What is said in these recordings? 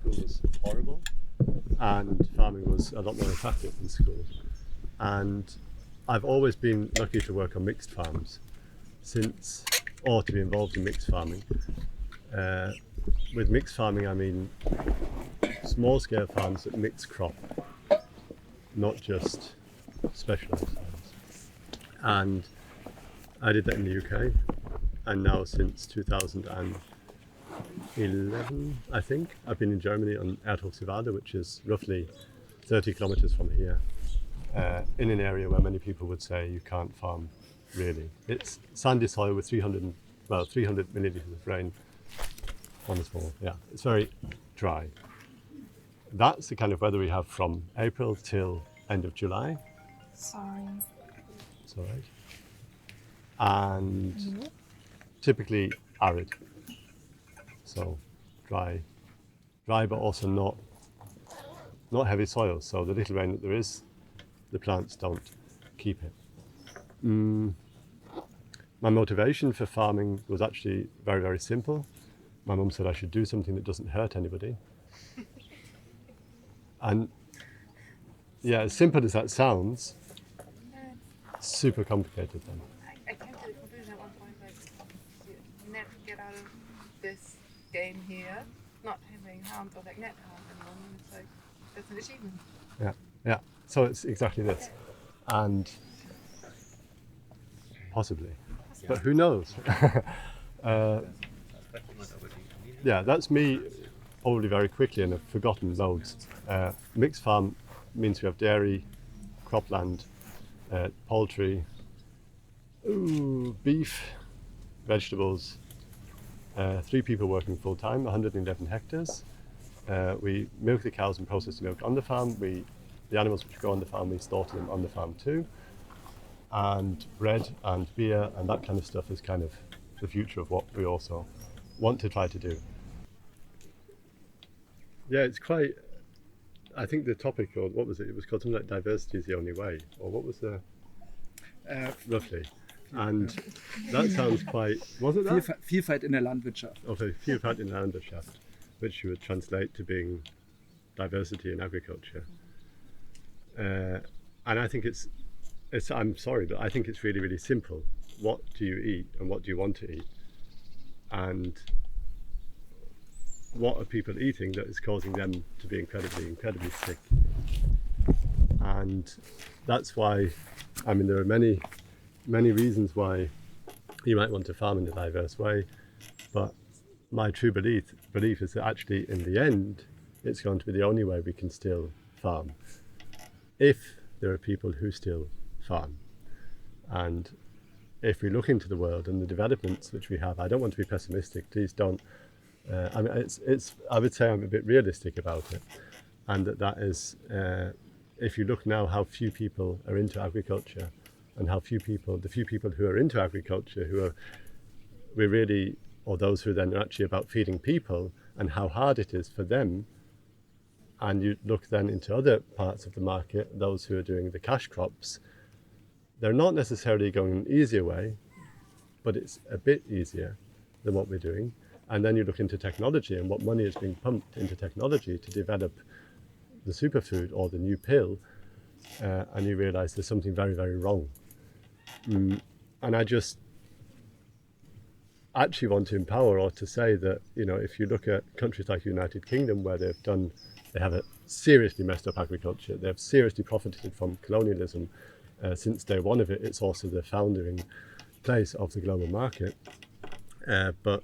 school was horrible, and farming was a lot more attractive in school. And I've always been lucky to work on mixed farms or to be involved in mixed farming. With mixed farming, I mean small scale farms that mix crop, not just specialised farms. And I did that in the UK, and now since 2011, I think, I've been in Germany on Erdhof Seewalde, which is roughly 30 kilometres from here, in an area where many people would say you can't farm, really. It's sandy soil with 300 millilitres of rain on the small. Yeah, it's very dry. That's the kind of weather we have from April till end of July. Sorry. It's all right. And typically arid. So dry but also not heavy soil. So the little rain that there is, the plants don't keep it. My motivation for farming was actually very, very simple. My mum said I should do something that doesn't hurt anybody. And yeah, as simple as that sounds, super complicated then. I came to the conclusion at one point, like, you never get out of this game here, not having harmed or like net harm anyone. It's like, that's an achievement. Yeah. So it's exactly this. And possibly. But who knows? Yeah, that's me probably very quickly, and I've forgotten loads. Mixed farm means we have dairy, cropland, poultry, beef, vegetables, 3 people working full time, 111 hectares. We milk the cows and process the milk on the farm. The animals which go on the farm, we slaughter them on the farm too. And bread and beer and that kind of stuff is kind of the future of what we also want to try to do. Yeah, it's quite, I think the topic, or what was it? It was called something like diversity is the only way, or what was the, roughly. And that sounds quite, was it that? Vielfalt in der Landwirtschaft. Okay, Vielfalt in der Landwirtschaft, which you would translate to being diversity in agriculture. And I think it's, I'm sorry, but I think it's really, really simple. What do you eat and what do you want to eat? And what are people eating that is causing them to be incredibly, incredibly sick? And that's why, I mean, there are many, many reasons why you might want to farm in a diverse way, but my true belief is that actually in the end, it's going to be the only way we can still farm, if there are people who still farm. And if we look into the world and the developments which we have, I don't want to be pessimistic, please don't. I mean, I would say I'm a bit realistic about it, and that is, if you look now how few people are into agriculture, and how the few people who are into agriculture, or those who then are actually about feeding people, and how hard it is for them. And you look then into other parts of the market, those who are doing the cash crops, they're not necessarily going an easier way, but it's a bit easier than what we're doing. And then you look into technology and what money is being pumped into technology to develop the superfood or the new pill, and you realize there's something very, very wrong. And I just actually want to empower, or to say that, you know, if you look at countries like the United Kingdom, where they have a seriously messed up agriculture, they have seriously profited from colonialism since day one of it. It's also the founding place of the global market. But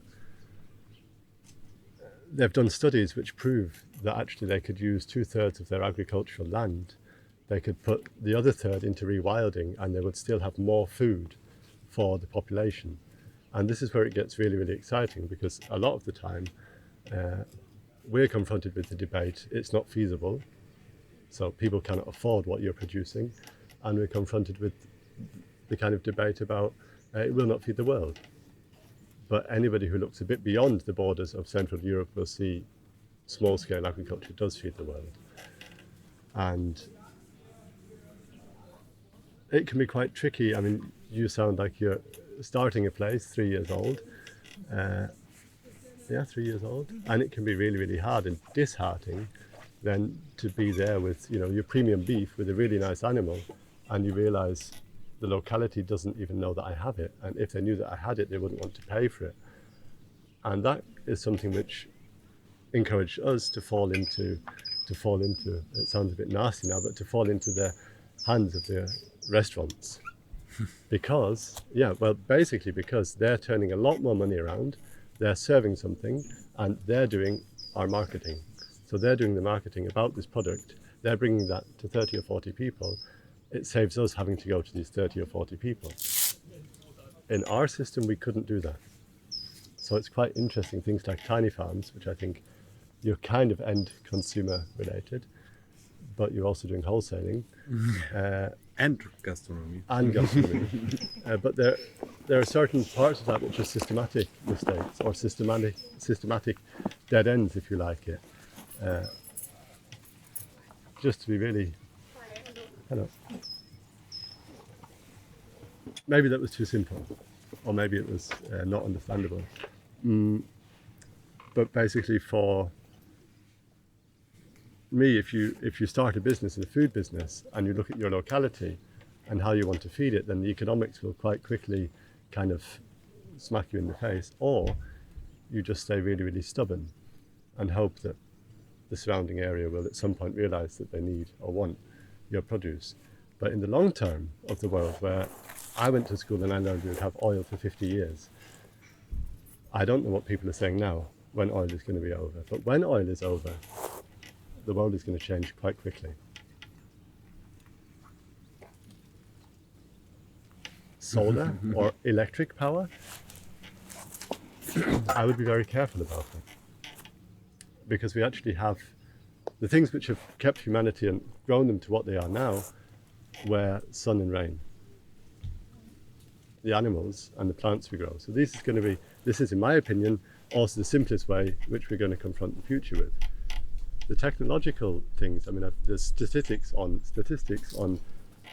they've done studies which prove that actually they could use 2/3 of their agricultural land. They could put the other third into rewilding, and they would still have more food for the population. And this is where it gets really, really exciting, because a lot of the time we're confronted with the debate, it's not feasible, so people cannot afford what you're producing, and we're confronted with the kind of debate about it will not feed the world. But anybody who looks a bit beyond the borders of Central Europe will see small-scale agriculture does feed the world. And it can be quite tricky. I mean, you sound like you're starting a place, 3 years old. Yeah, 3 years old. And it can be really, really hard and disheartening then to be there with, you know, your premium beef with a really nice animal, and you realize the locality doesn't even know that I have it. And if they knew that I had it, they wouldn't want to pay for it. And that is something which encouraged us to fall into, it sounds a bit nasty now, but to fall into the hands of the restaurants. Because, basically because they're turning a lot more money around, they're serving something, and they're doing our marketing. So they're doing the marketing about this product, they're bringing that to 30 or 40 people. It saves us having to go to these 30 or 40 people. In our system, we couldn't do that. So it's quite interesting, things like tiny farms, which I think you're kind of end consumer related, but you're also doing wholesaling. And gastronomy. But there are certain parts of that which are systematic mistakes, or systematic dead ends, if you like it. Just to be really, maybe that was too simple, or maybe it was not understandable. But basically, for me, if you start a business, in a food business, and you look at your locality and how you want to feed it, then the economics will quite quickly kind of smack you in the face. Or you just stay really, really stubborn and hope that the surrounding area will at some point realize that they need or want your produce. But in the long term of the world, where I went to school and I learned we would have oil for 50 years, I don't know what people are saying now, when oil is going to be over. But when oil is over, the world is going to change quite quickly. Solar or electric power, I would be very careful about it. Because we actually have the things which have kept humanity and grown them to what they are now, were sun and rain. The animals and the plants we grow. So this is, in my opinion, also the simplest way which we're going to confront the future with. The technological things, I mean, there's statistics on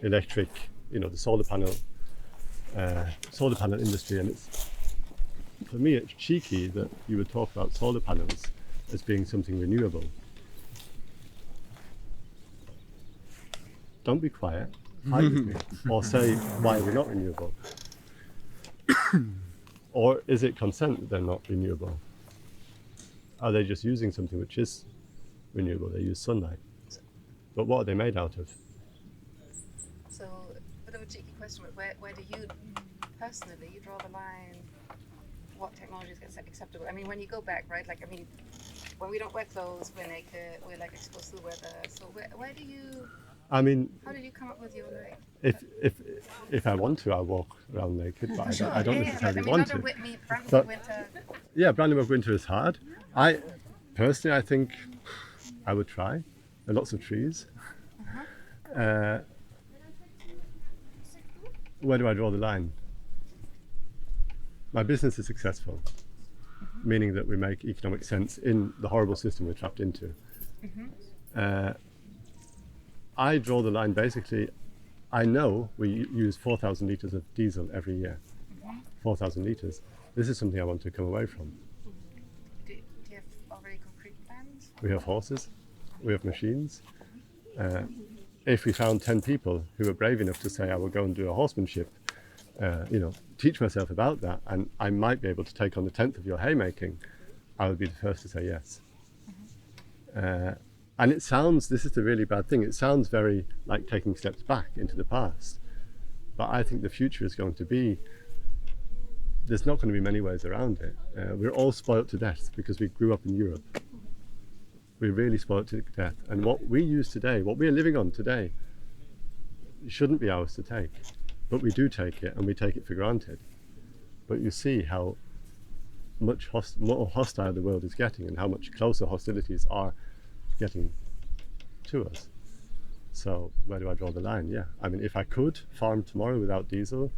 electric, the solar panel industry, and for me it's cheeky that you would talk about solar panels as being something renewable. Don't be quiet, fight with me, or say why we're not renewable. Or is it consent that they're not renewable? Are they just using something which is renewable? They use sunlight. But what are they made out of? So, a bit of a cheeky question, but where do you personally draw the line? What technologies get acceptable? I mean, when you go back, right? Like, I mean, when we don't wear clothes, we're naked, we're like exposed to the weather. So where do you? I mean, how did you come up with your like? If I want to, I'll walk around naked, but I don't necessarily want to. Brandenburg winter. Yeah, Brandenburg winter is hard. I think I would try. There are lots of trees. Where do I draw the line? My business is successful, meaning that we make economic sense in the horrible system we're trapped into. I draw the line basically, I know we use 4,000 litres of diesel every year. 4,000 litres. This is something I want to come away from. Do you have already concrete plans? We have horses, we have machines. If we found 10 people who were brave enough to say, I will go and do a horsemanship, teach myself about that, and I might be able to take on the 10th of your haymaking, I would be the first to say yes. And it sounds, this is the really bad thing, it sounds very like taking steps back into the past. But I think the future is going to be, there's not going to be many ways around it. We're all spoilt to death because we grew up in Europe. We're really spoilt to death. And what we use today, what we're living on today, shouldn't be ours to take. But we do take it, and we take it for granted. But you see how much more hostile the world is getting, and how much closer hostilities are getting to us. So where do I draw the line? Yeah, I mean, if I could farm tomorrow without diesel,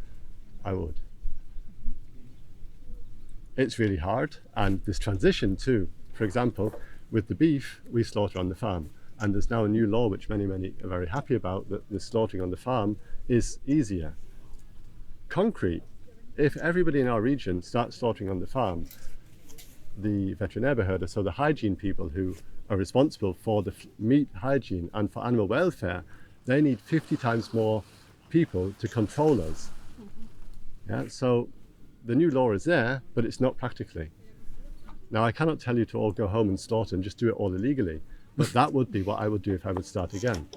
I would. It's really hard, and this transition too, for example, with the beef, we slaughter on the farm, and there's now a new law which many are very happy about, that the slaughtering on the farm is easier. Concrete, if everybody in our region starts slaughtering on the farm, the veterinary beheerder, so the hygiene people who are responsible for the meat hygiene and for animal welfare, they need 50 times more people to control us. Yeah, so the new law is there, but it's not practically. Now, I cannot tell you to all go home and slaughter and just do it all illegally, but that would be what I would do if I would start again.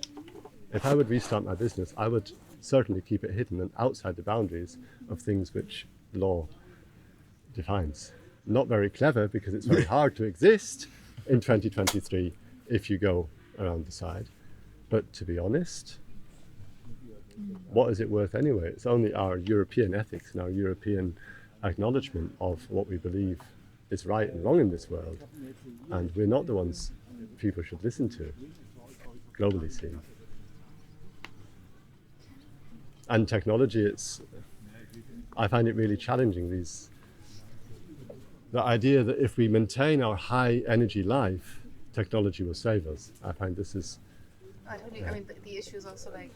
If I would restart my business, I would certainly keep it hidden and outside the boundaries of things which law defines. Not very clever, because it's very hard to exist in 2023 if you go around the side. But to be honest, what is it worth anyway? It's only our European ethics and our European acknowledgement of what we believe is right and wrong in this world. And we're not the ones people should listen to, globally seen. And technology, I find it really challenging, the idea that if we maintain our high energy life, technology will save us. I find this is... I mean, the issue is also like,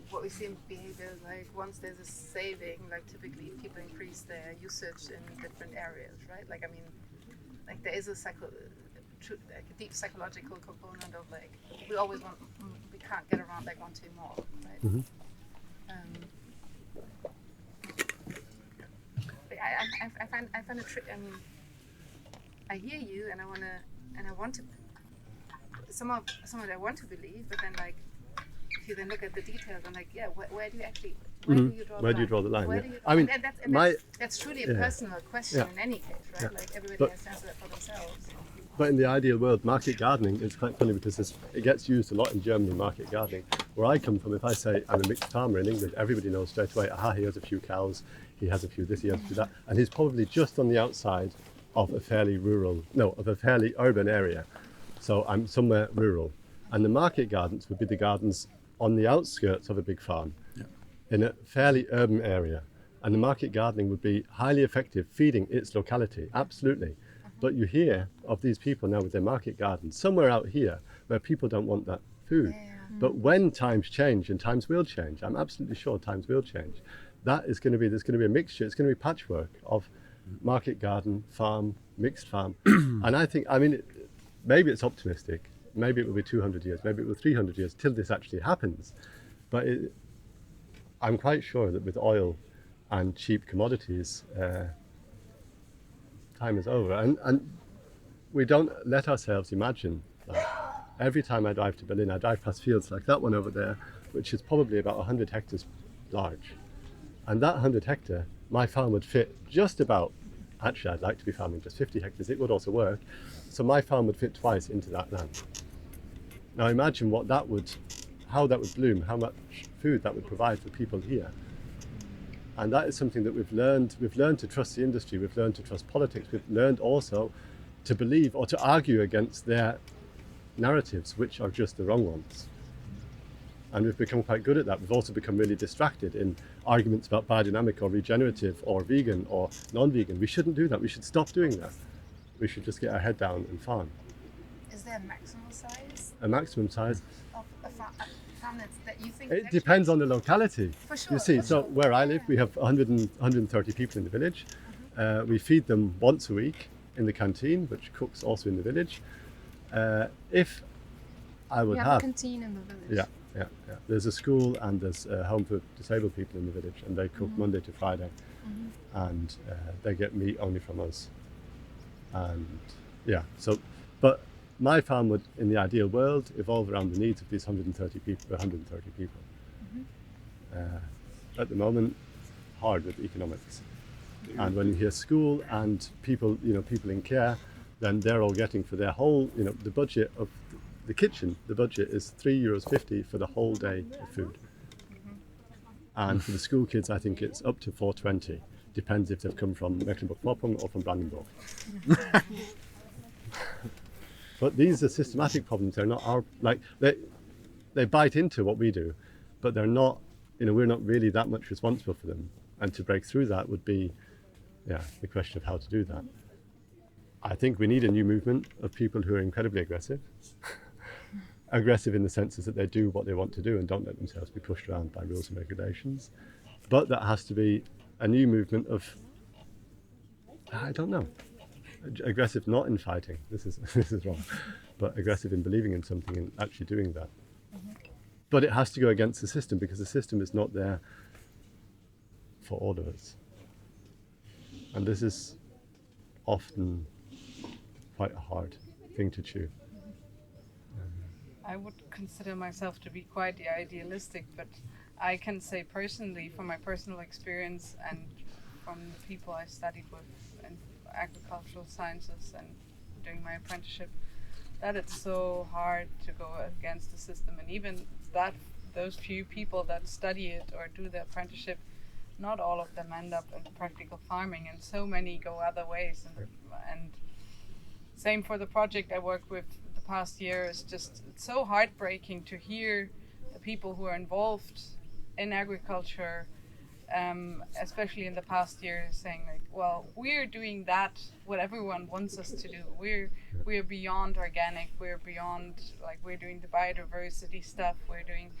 what we see in behavior, like once there's a saving, like typically people increase their usage in different areas, right? Like, I mean, like there is a deep psychological component of like, we always want, we can't get around like wanting more, right? Mm-hmm. I find it tricky. I mean, I hear you, and I want to. Some of it I want to believe, but then like, if you then look at the details, I'm like, yeah, where do you actually, where do you draw the line? Where do you draw the line? Where Yeah. do you I mean, that's truly a personal question Yeah. in any case, right? Yeah. Like everybody But- has to answer that for themselves. But in the ideal world, market gardening is quite funny, because it gets used a lot in Germany, market gardening. Where I come from, if I say I'm a mixed farmer in England, everybody knows straight away, aha, he has a few cows, he has a few this, he has a few that. And he's probably just on the outside of a fairly urban area. So I'm somewhere rural. And the market gardens would be the gardens on the outskirts of a big farm, in a fairly urban area. And the market gardening would be highly effective feeding its locality, absolutely. But you hear of these people now with their market gardens somewhere out here where people don't want that food. Yeah. But when times change, and times will change, I'm absolutely sure times will change, there's going to be a mixture, it's going to be patchwork of market garden, farm, mixed farm. And I think, maybe it's optimistic, maybe it will be 200 years, maybe it will be 300 years till this actually happens. But I'm quite sure that with oil and cheap commodities, time is over, and we don't let ourselves imagine that. Every time I drive to Berlin, I drive past fields like that one over there, which is probably about 100 hectares large. And that 100 hectare, my farm would fit just about, actually I'd like to be farming just 50 hectares, it would also work. So my farm would fit twice into that land. Now imagine how that would bloom, how much food that would provide for people here. And that is something that we've learned to trust the industry, we've learned to trust politics, we've learned also to believe or to argue against their narratives, which are just the wrong ones. And we've become quite good at that. We've also become really distracted in arguments about biodynamic or regenerative or vegan or non-vegan. We shouldn't do that, we should stop doing that. We should just get our head down and farm. Is there a maximum size A maximum size, of a farm that you think? it depends on the locality. For sure. You see, for so sure. where I live, we have 130 people in the village. We feed them once a week in the canteen, which cooks also in the village. If I would We have a canteen in the village. Yeah. There's a school and there's a home for disabled people in the village, and they cook Monday to Friday, and they get meat only from us. And but my farm would, in the ideal world, evolve around the needs of these 130 people. At the moment, hard with economics. And when you hear school and people in care, then they're all getting for their whole, the budget of the kitchen, the budget is €3.50 for the whole day of food. And for the school kids, I think it's up to €4.20. Depends if they've come from Mecklenburg-Vorpommern or from Brandenburg. But these are systematic problems. They're not they bite into what we do, but they're not, we're not really that much responsible for them. And to break through that would be, the question of how to do that. I think we need a new movement of people who are incredibly aggressive. Aggressive in the sense is that they do what they want to do and don't let themselves be pushed around by rules and regulations. But that has to be a new movement of, I don't know. Aggressive not in fighting, this is this is wrong, but aggressive in believing in something and actually doing that. But it has to go against the system, because the system is not there for all of us. And this is often quite a hard thing to chew. I would consider myself to be quite idealistic, but I can say personally, from my personal experience and from the people I studied with in agricultural sciences and during my apprenticeship, that it's so hard to go against the system. And even that, those few people that study it or do the apprenticeship, not all of them end up in practical farming, and so many go other ways. And same for the project I worked with the past year. It's so heartbreaking to hear the people who are involved in agriculture, especially in the past year, saying like, well, we're doing that what everyone wants us to do. We're beyond organic, we're beyond, like, we're doing the biodiversity stuff, we're doing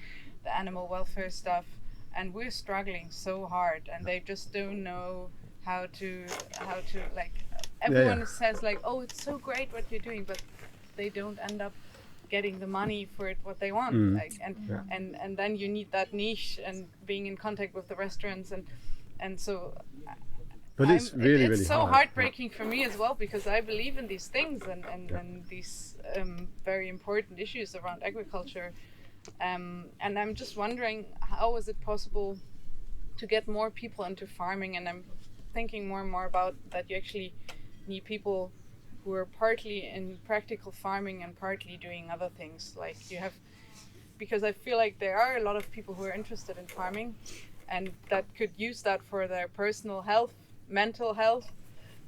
the animal welfare stuff, and we're struggling so hard, and they just don't know how to like, everyone says like, oh, it's so great what you're doing, but they don't end up getting the money for it what they want. And then you need that niche and being in contact with the restaurants, and so but it's really it's so hard. heartbreaking for me as well, because I believe in these things and these very important issues around agriculture. And I'm just wondering, how is it possible to get more people into farming? And I'm thinking more and more about that you actually need people who are partly in practical farming and partly doing other things. Like you have, because I feel like there are a lot of people who are interested in farming and that could use that for their personal health, mental health,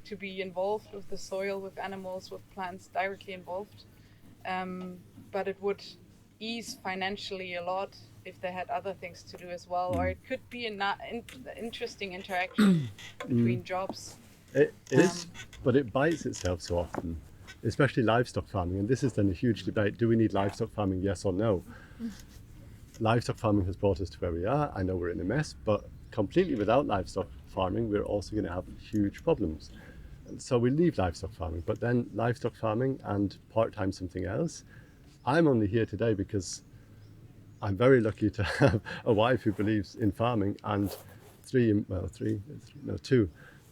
to be involved with the soil, with animals, with plants, directly involved. But it would ease financially a lot if they had other things to do as well, or it could be an interesting interaction between jobs. It is, but it bites itself so often, especially livestock farming. And this is then a huge debate. Do we need livestock farming, yes or no? Livestock farming has brought us to where we are. I know we're in a mess, but completely without livestock farming, we're also going to have huge problems. And so we leave livestock farming, but then livestock farming and part-time something else. I'm only here today because I'm very lucky to have a wife who believes in farming and two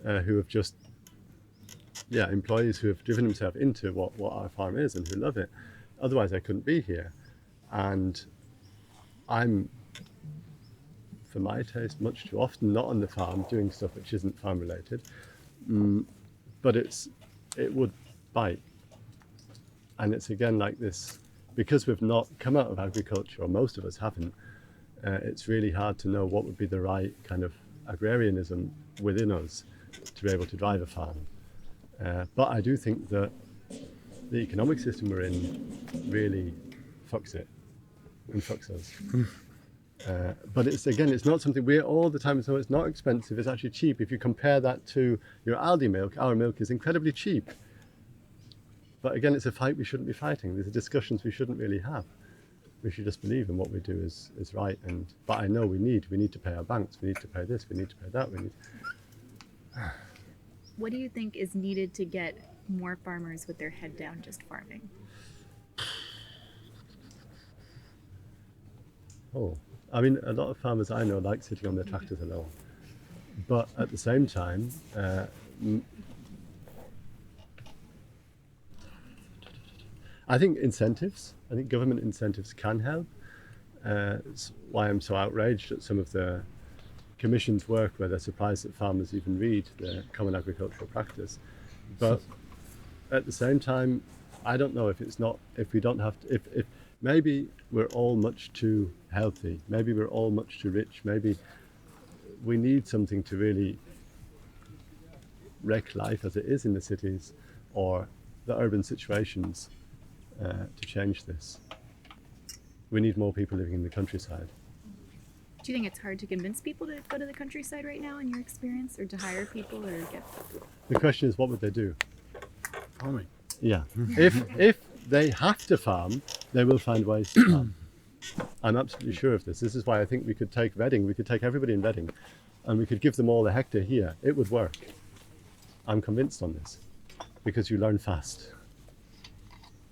who have just, employees who have driven themselves into what our farm is and who love it. Otherwise I couldn't be here. And I'm, for my taste, much too often not on the farm doing stuff which isn't farm related. But it would bite. And it's again like this, because we've not come out of agriculture, or most of us haven't, it's really hard to know what would be the right kind of agrarianism within us to be able to drive a farm. But I do think that the economic system we're in really fucks it and fucks us. But it's not something we're all the time, so it's not expensive, it's actually cheap. If you compare that to your Aldi milk, our milk is incredibly cheap. But again, it's a fight we shouldn't be fighting. These are discussions we shouldn't really have. We should just believe in what we do is right. But I know we need to pay our banks, we need to pay this, we need to pay that, What do you think is needed to get more farmers with their head down just farming? Oh, I mean, a lot of farmers I know like sitting on their tractors alone. But at the same time, I think government incentives can help. It's why I'm so outraged at some of the Commission's work where they're surprised that farmers even read the Common Agricultural Practice. But at the same time, I don't know if maybe we're all much too healthy, maybe we're all much too rich, maybe we need something to really wreck life as it is in the cities or the urban situations to change this. We need more people living in the countryside. Do you think it's hard to convince people to go to the countryside right now in your experience, or to hire people, or get... The question is, what would they do? Farming. Yeah. If they have to farm, they will find ways to farm. I'm absolutely sure of this. This is why I think we could take Reading, we could take everybody in Reading, and we could give them all a hectare here. It would work. I'm convinced on this. because you learn fast.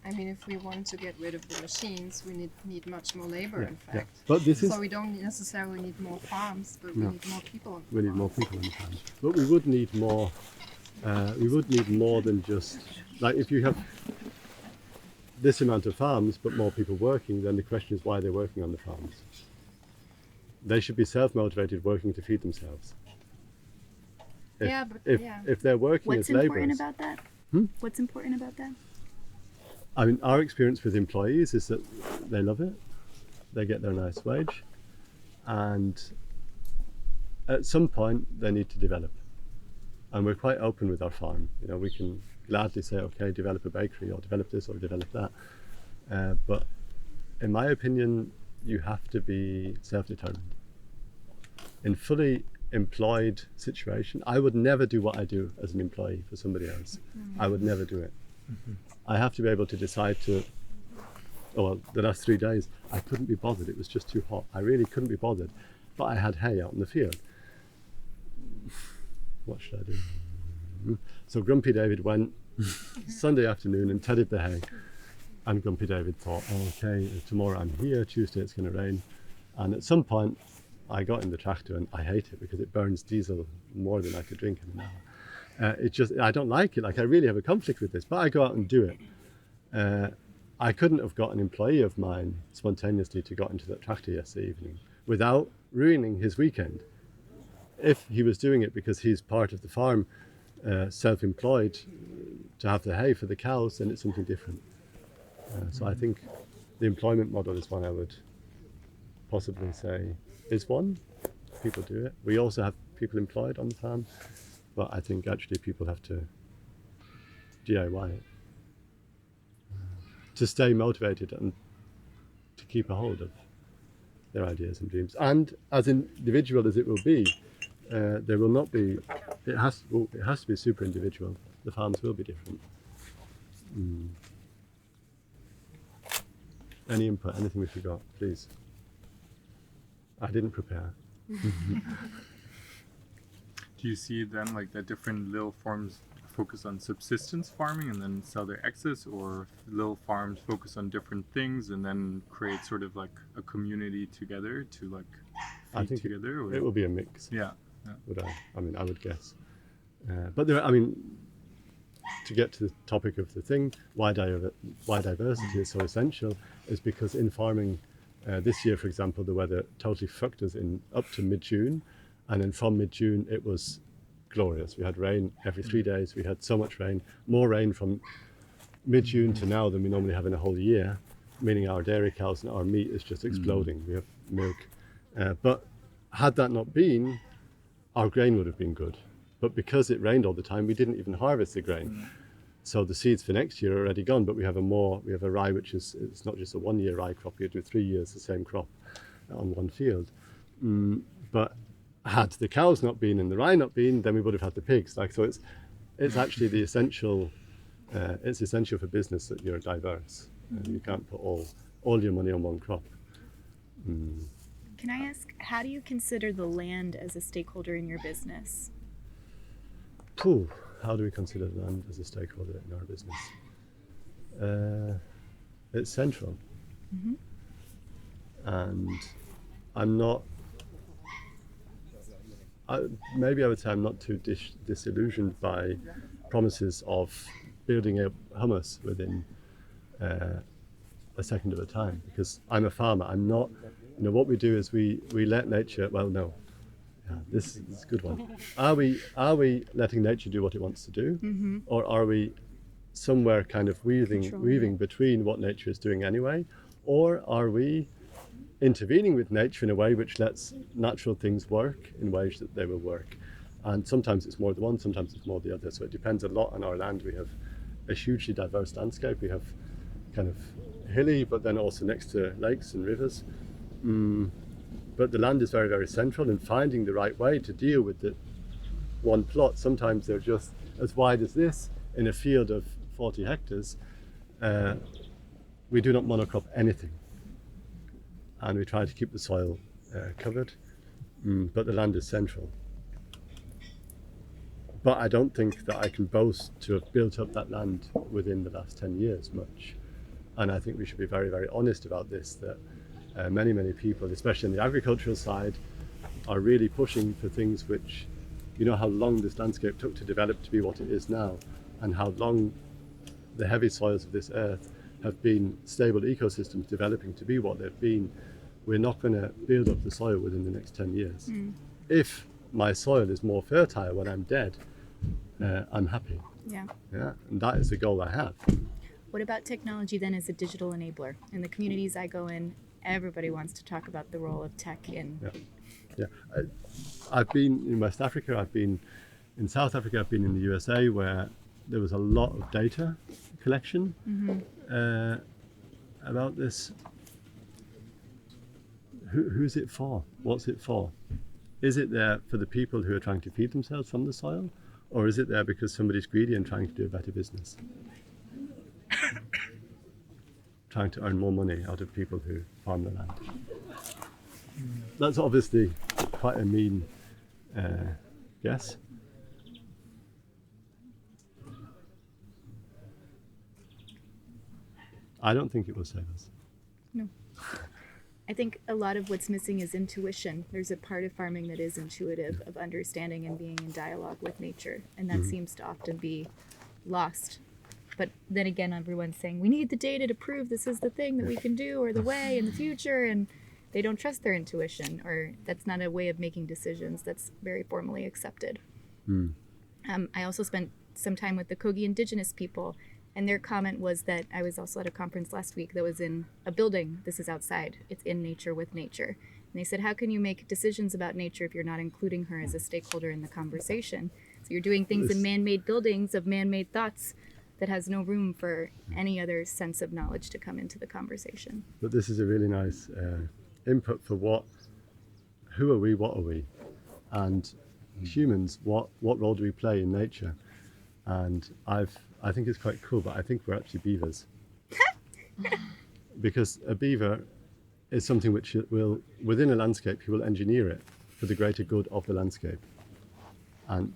I mean, if we want to get rid of the machines, we need much more labor, in Yeah. fact. But this is So we don't necessarily need more farms, but No. we need more people. on the we need more farms. people in the farms. But we would need more. We would need more than just like if you have this amount of farms, but more people working. Then the question is why they're working on the farms. They should be self-motivated, working to feed themselves. If, Yeah, but if they're working What's as important labourers, about that? What's important about that? I mean, our experience with employees is that they love it. They get their nice wage, and at some point they need to develop. And we're quite open with our farm. You know, we can gladly say, okay, develop a bakery or develop this or develop that. But in my opinion, you have to be self-determined. In fully employed situation, I would never do what I do as an employee for somebody else. I would never do it. I have to be able to decide to, well, the last 3 days, I couldn't be bothered. It was just too hot. I really couldn't be bothered. But I had hay out in the field. What should I do? So Grumpy David went Sunday afternoon and tedded the hay. And Grumpy David thought, oh, okay, tomorrow I'm here, Tuesday it's going to rain. And at some point, I got in the tractor and I hate it because it burns diesel more than I could drink in an hour. I don't like it. Like, I really have a conflict with this, but I go out and do it. I couldn't have got an employee of mine spontaneously to got into that tractor yesterday evening without ruining his weekend. If he was doing it because he's part of the farm, self-employed, to have the hay for the cows, then it's something different. So I think the employment model is one I would possibly say is one. People do it. We also have people employed on the farm, but I think actually people have to DIY it to stay motivated and to keep a hold of their ideas and dreams. And as individual as it will be, there will not be. It has to be super individual. The farms will be different. Any input? Anything we forgot? Please. I didn't prepare. Do you see then like that different little farms focus on subsistence farming and then sell their excess, or little farms focus on different things and then create sort of like a community together to like I feed think together? Or? it will be a mix. Yeah. I would guess. But there, I mean, to get to the topic of the thing, why diversity is so essential is because in farming, this year, for example, the weather totally fucked us in up to mid-June, and then from mid-June it was glorious. We had rain every 3 days. We had so much rain, more rain from mid-June to now than we normally have in a whole year, meaning our dairy cows and our meat is just exploding. We have milk. But had that not been, our grain would have been good. But because it rained all the time, we didn't even harvest the grain. So the seeds for next year are already gone, but we have a rye which is, it's not just a 1 year rye crop, you do 3 years the same crop on one field. But had the cows not been and the rye not been, then we would have had the pigs. Like, so it's actually the essential, it's essential for business that you're diverse. You can't put all your money on one crop. Can I ask, how do you consider the land as a stakeholder in your business? How do we consider land as a stakeholder in our business? It's central. And I'm not, maybe I would say I'm not too disillusioned by promises of building a hummus within a second of a time, because I'm a farmer. I'm not, what we do is we let nature, this is a good one. Are we letting nature do what it wants to do, or are we somewhere kind of weaving between what nature is doing anyway, or are we intervening with nature in a way which lets natural things work in ways that they will work? And sometimes it's more the one, sometimes it's more the other. So it depends a lot on our land. We have a hugely diverse landscape. We have kind of hilly, but then also next to lakes and rivers. But the land is very, very central in finding the right way to deal with the one plot. Sometimes they're just as wide as this in a field of 40 hectares. We do not monocrop anything. And we try to keep the soil covered, but the land is central. But I don't think that I can boast to have built up that land within the last 10 years much. And I think we should be very, very honest about this, that many, many people, especially in the agricultural side, are really pushing for things which, you know, how long this landscape took to develop to be what it is now, and how long the heavy soils of this earth have been stable ecosystems developing to be what they've been. We're not going to build up the soil within the next 10 years. If my soil is more fertile when I'm dead, I'm happy. Yeah. Yeah, and that is the goal I have. What about technology then as a digital enabler? In the communities I go in, everybody wants to talk about the role of tech in. Yeah, I've been in West Africa, I've been in South Africa, I've been in the USA, where there was a lot of data collection about this. Who's it for? What's it for? Is it there for the people who are trying to feed themselves from the soil? Or is it there because somebody's greedy and trying to do a better business? Trying to earn more money out of people who farm the land. That's obviously quite a mean guess. I don't think it will save us. No. I think a lot of what's missing is intuition. There's a part of farming that is intuitive, of understanding and being in dialogue with nature, and that seems to often be lost. But then again, everyone's saying we need the data to prove this is the thing that we can do, or the way in the future, and they don't trust their intuition, or that's not a way of making decisions that's very formally accepted. I also spent some time with the Kogi indigenous people, and their comment was that I was also at a conference last week that was in a building. This is outside. It's in nature with nature. And they said, how can you make decisions about nature if you're not including her as a stakeholder in the conversation? So you're doing things in man-made buildings of man-made thoughts that has no room for any other sense of knowledge to come into the conversation. But this is a really nice input for who are we, what are we? And humans, what role do we play in nature? And I think it's quite cool, but I think we're actually beavers. Because a beaver is something which will, within a landscape, he will engineer it for the greater good of the landscape. And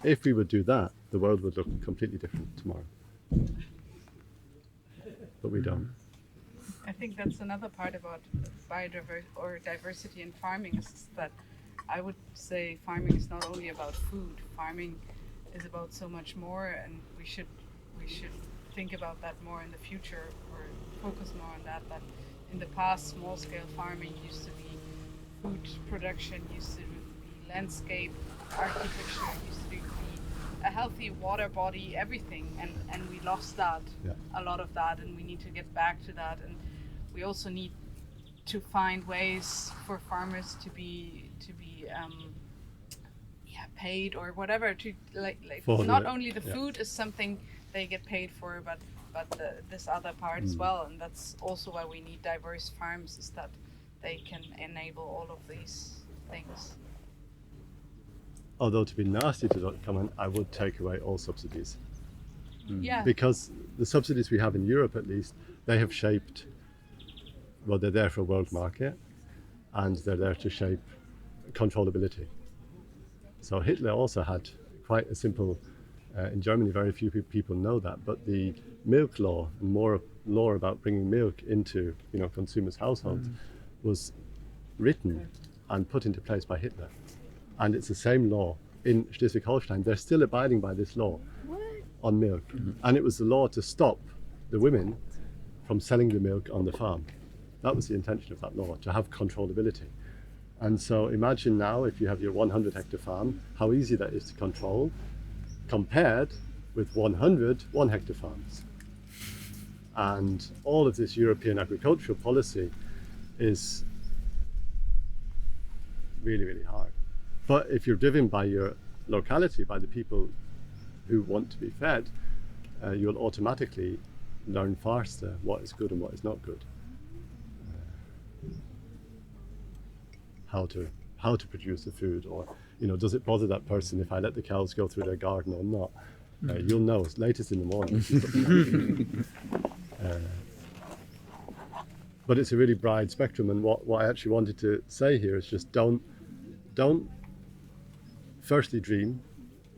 if we would do that, the world would look completely different tomorrow. But we don't. I think that's another part about diversity in farming, is that I would say farming is not only about food. Farming is about so much more, and we should think about that more in the future, or focus more on that. That in the past, small scale farming used to be food production, used to be landscape architecture, used to be a healthy water body, everything, and we lost that, a lot of that, and we need to get back to that. And we also need to find ways for farmers to be paid, or whatever, to like not only the food is something they get paid for, but this other part as well. And that's also why we need diverse farms, is that they can enable all of these things. Although, to be nasty to that comment, I would take away all subsidies. Yeah. Because the subsidies we have in Europe, at least, they have shaped, well, they're there for a world market, and they're there to shape controllability. So Hitler also had quite a simple, in Germany very few people know that, but the milk law, and more law about bringing milk into consumers' households, was written and put into place by Hitler. And it's the same law in Schleswig-Holstein. They're still abiding by this law on milk. And it was the law to stop the women from selling the milk on the farm. That was the intention of that law, to have controllability. And so imagine now, if you have your 100 hectare farm, how easy that is to control compared with 100 1 hectare farms. And all of this European agricultural policy is really, really hard. But if you're driven by your locality, by the people who want to be fed, you'll automatically learn faster what is good and what is not good. How to produce the food, or does it bother that person if I let the cows go through their garden or not? You'll know latest in the morning. But it's a really broad spectrum, and what I actually wanted to say here is just don't firstly dream,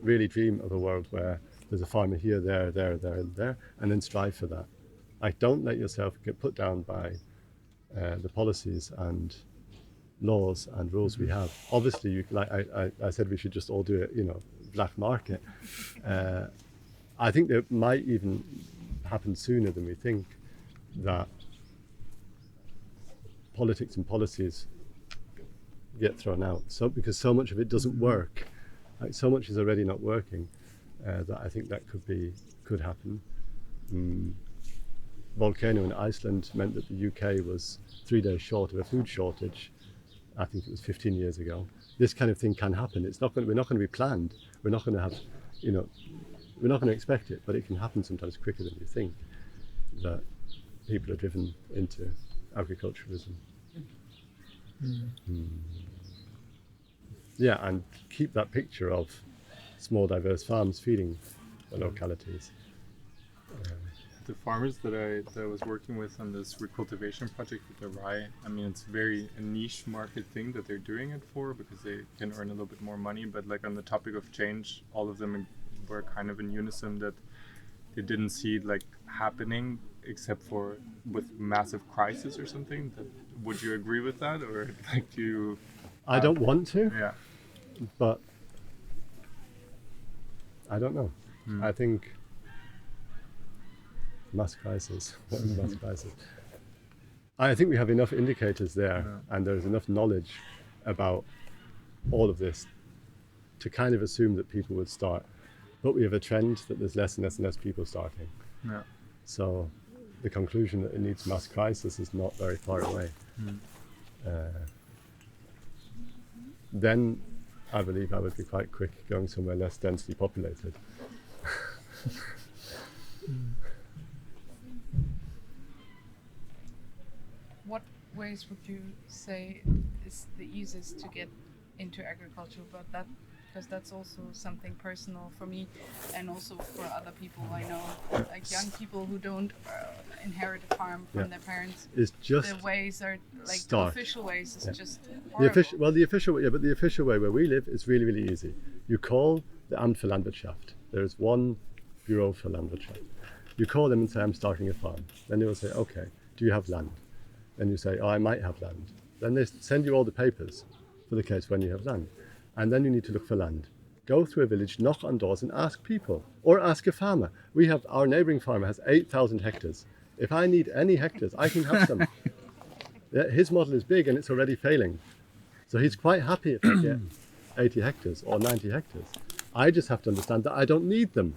really dream of a world where there's a farmer here, there, and there, and then strive for that. Like, don't let yourself get put down by the policies and laws and rules we have. Obviously, you, like I said, we should just all do it, you know, black market. I think that might even happen sooner than we think, that politics and policies get thrown out. So because so much of it doesn't work, like so much is already not working, that I think that could happen. Volcano in Iceland meant that the UK was 3 days short of a food shortage. I think it was 15 years ago. This kind of thing can happen. It's not going. We're not going to be planned. We're not going to have, you know, we're not going to expect it. But it can happen sometimes quicker than you think. That people are driven into agriculturalism. Yeah, and keep that picture of small, diverse farms feeding the localities. The farmers that I was working with on this recultivation project with the rye, I mean, it's very a niche market thing that they're doing it for because they can earn a little bit more money. But like on the topic of change, all of them were kind of in unison that they didn't see it like happening except for with massive crisis or something. Would you agree with that, or like do you? I don't want to. Yeah. But I don't know. I think mass crisis. What is mass crisis? I think we have enough indicators there, and there's enough knowledge about all of this to kind of assume that people would start. But we have a trend that there's less and less and less people starting. Yeah. So the conclusion that it needs mass crisis is not very far away. Then I believe I would be quite quick going somewhere less densely populated. What ways would you say is the easiest to get into agriculture? But that, because that's also something personal for me, and also for other people I know, like young people who don't inherit a farm from their parents. It's just the ways are like start. the official ways is just The horrible. official way where we live is really, really easy. You call the Amt für Landwirtschaft. There's one bureau for Landwirtschaft. You call them and say, I'm starting a farm. Then they will say, okay, do you have land? Then you say, oh, I might have land. Then they send you all the papers for the case when you have land. And then you need to look for land. Go through a village, knock on doors and ask people, or ask a farmer. Our neighbouring farmer has 8,000 hectares. If I need any hectares, I can have some. His model is big and it's already failing. So he's quite happy if I get 80 hectares or 90 hectares. I just have to understand that I don't need them.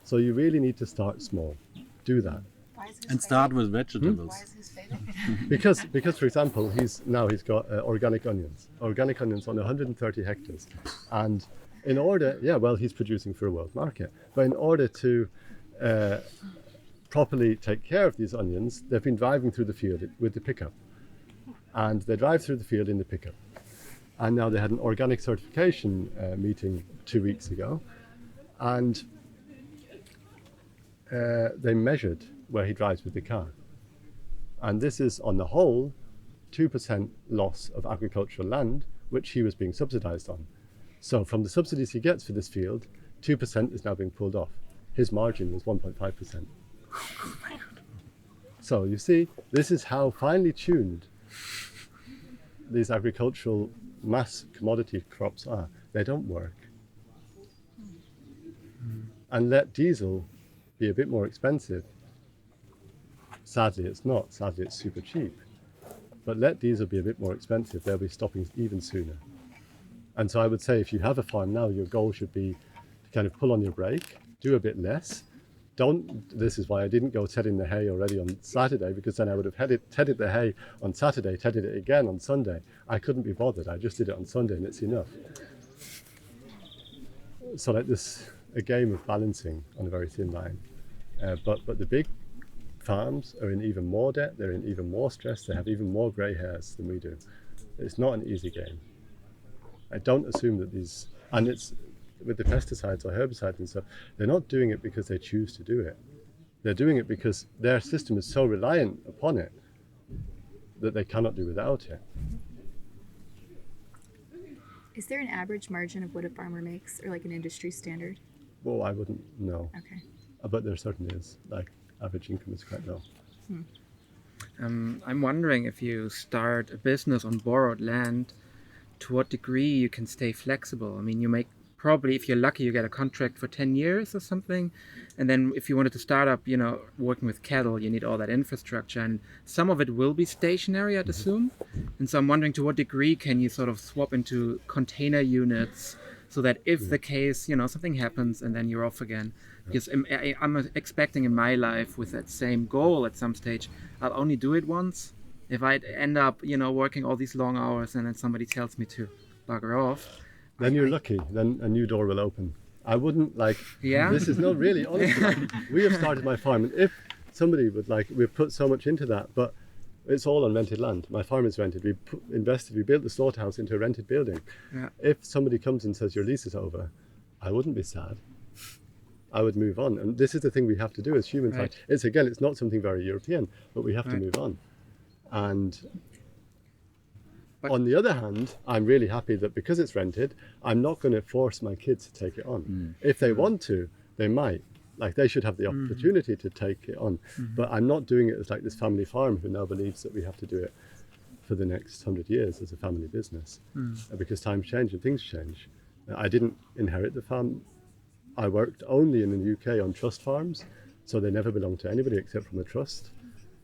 So you really need to start small. Do that. Why is his And start failing? with vegetables. Why is his failing? Because for example, he's got organic onions on 130 hectares. And in order, he's producing for a world market. But in order to properly take care of these onions, they've been driving through the field with the pickup. And they drive through the field in the pickup. And now they had an organic certification meeting 2 weeks ago. And they measured where he drives with the car. And this is, on the whole, 2% loss of agricultural land, which he was being subsidized on. So from the subsidies he gets for this field, 2% is now being pulled off. His margin was 1.5%. So you see, this is how finely tuned these agricultural mass commodity crops are. They don't work. And let diesel be a bit more expensive. Sadly, it's not. Sadly, it's super cheap. But let diesel be a bit more expensive, they'll be stopping even sooner. And so I would say if you have a farm now, your goal should be to kind of pull on your brake, do a bit less. This is why I didn't go tedding the hay already on Saturday, because then I would have tedded the hay on Saturday, tedded it again on Sunday. I couldn't be bothered. I just did it on Sunday and it's enough. So like this, a game of balancing on a very thin line. But the big farms are in even more debt, they're in even more stress, they have even more grey hairs than we do. It's not an easy game. I don't assume that these, and it's with the pesticides or herbicides and stuff, they're not doing it because they choose to do it. They're doing it because their system is so reliant upon it that they cannot do without it. Is there an average margin of what a farmer makes, or like an industry standard? Well, I wouldn't know, Okay. but there certainly is. Like average income is quite low. I'm wondering if you start a business on borrowed land, to what degree you can stay flexible. I mean, you make probably, if you're lucky, you get a contract for 10 years or something. And then if you wanted to start up, working with cattle, you need all that infrastructure. And some of it will be stationary, I'd assume. And so I'm wondering, to what degree can you sort of swap into container units so that if the case, something happens and then you're off again. Because I'm expecting in my life with that same goal at some stage, I'll only do it once. If I end up, working all these long hours and then somebody tells me to bugger off. Then you're lucky. Then a new door will open. I wouldn't Yeah? This is not really, honestly. We have started my farm, and if somebody would we've put so much into that, but it's all on rented land. My farm is rented. We invested. We built the slaughterhouse into a rented building. Yeah. If somebody comes and says your lease is over, I wouldn't be sad. I would move on. And this is the thing we have to do as humans. Right. It's not something very European, but we have to Right. move on. And But- on the other hand, I'm really happy that because it's rented, I'm not going to force my kids to take it on. If they want to, they might. They should have the opportunity to take it on. But I'm not doing it as this family farm who now believes that we have to do it for the next 100 years as a family business. Because times change and things change. I didn't inherit the farm. I worked only in the UK on trust farms, so they never belong to anybody except from a trust,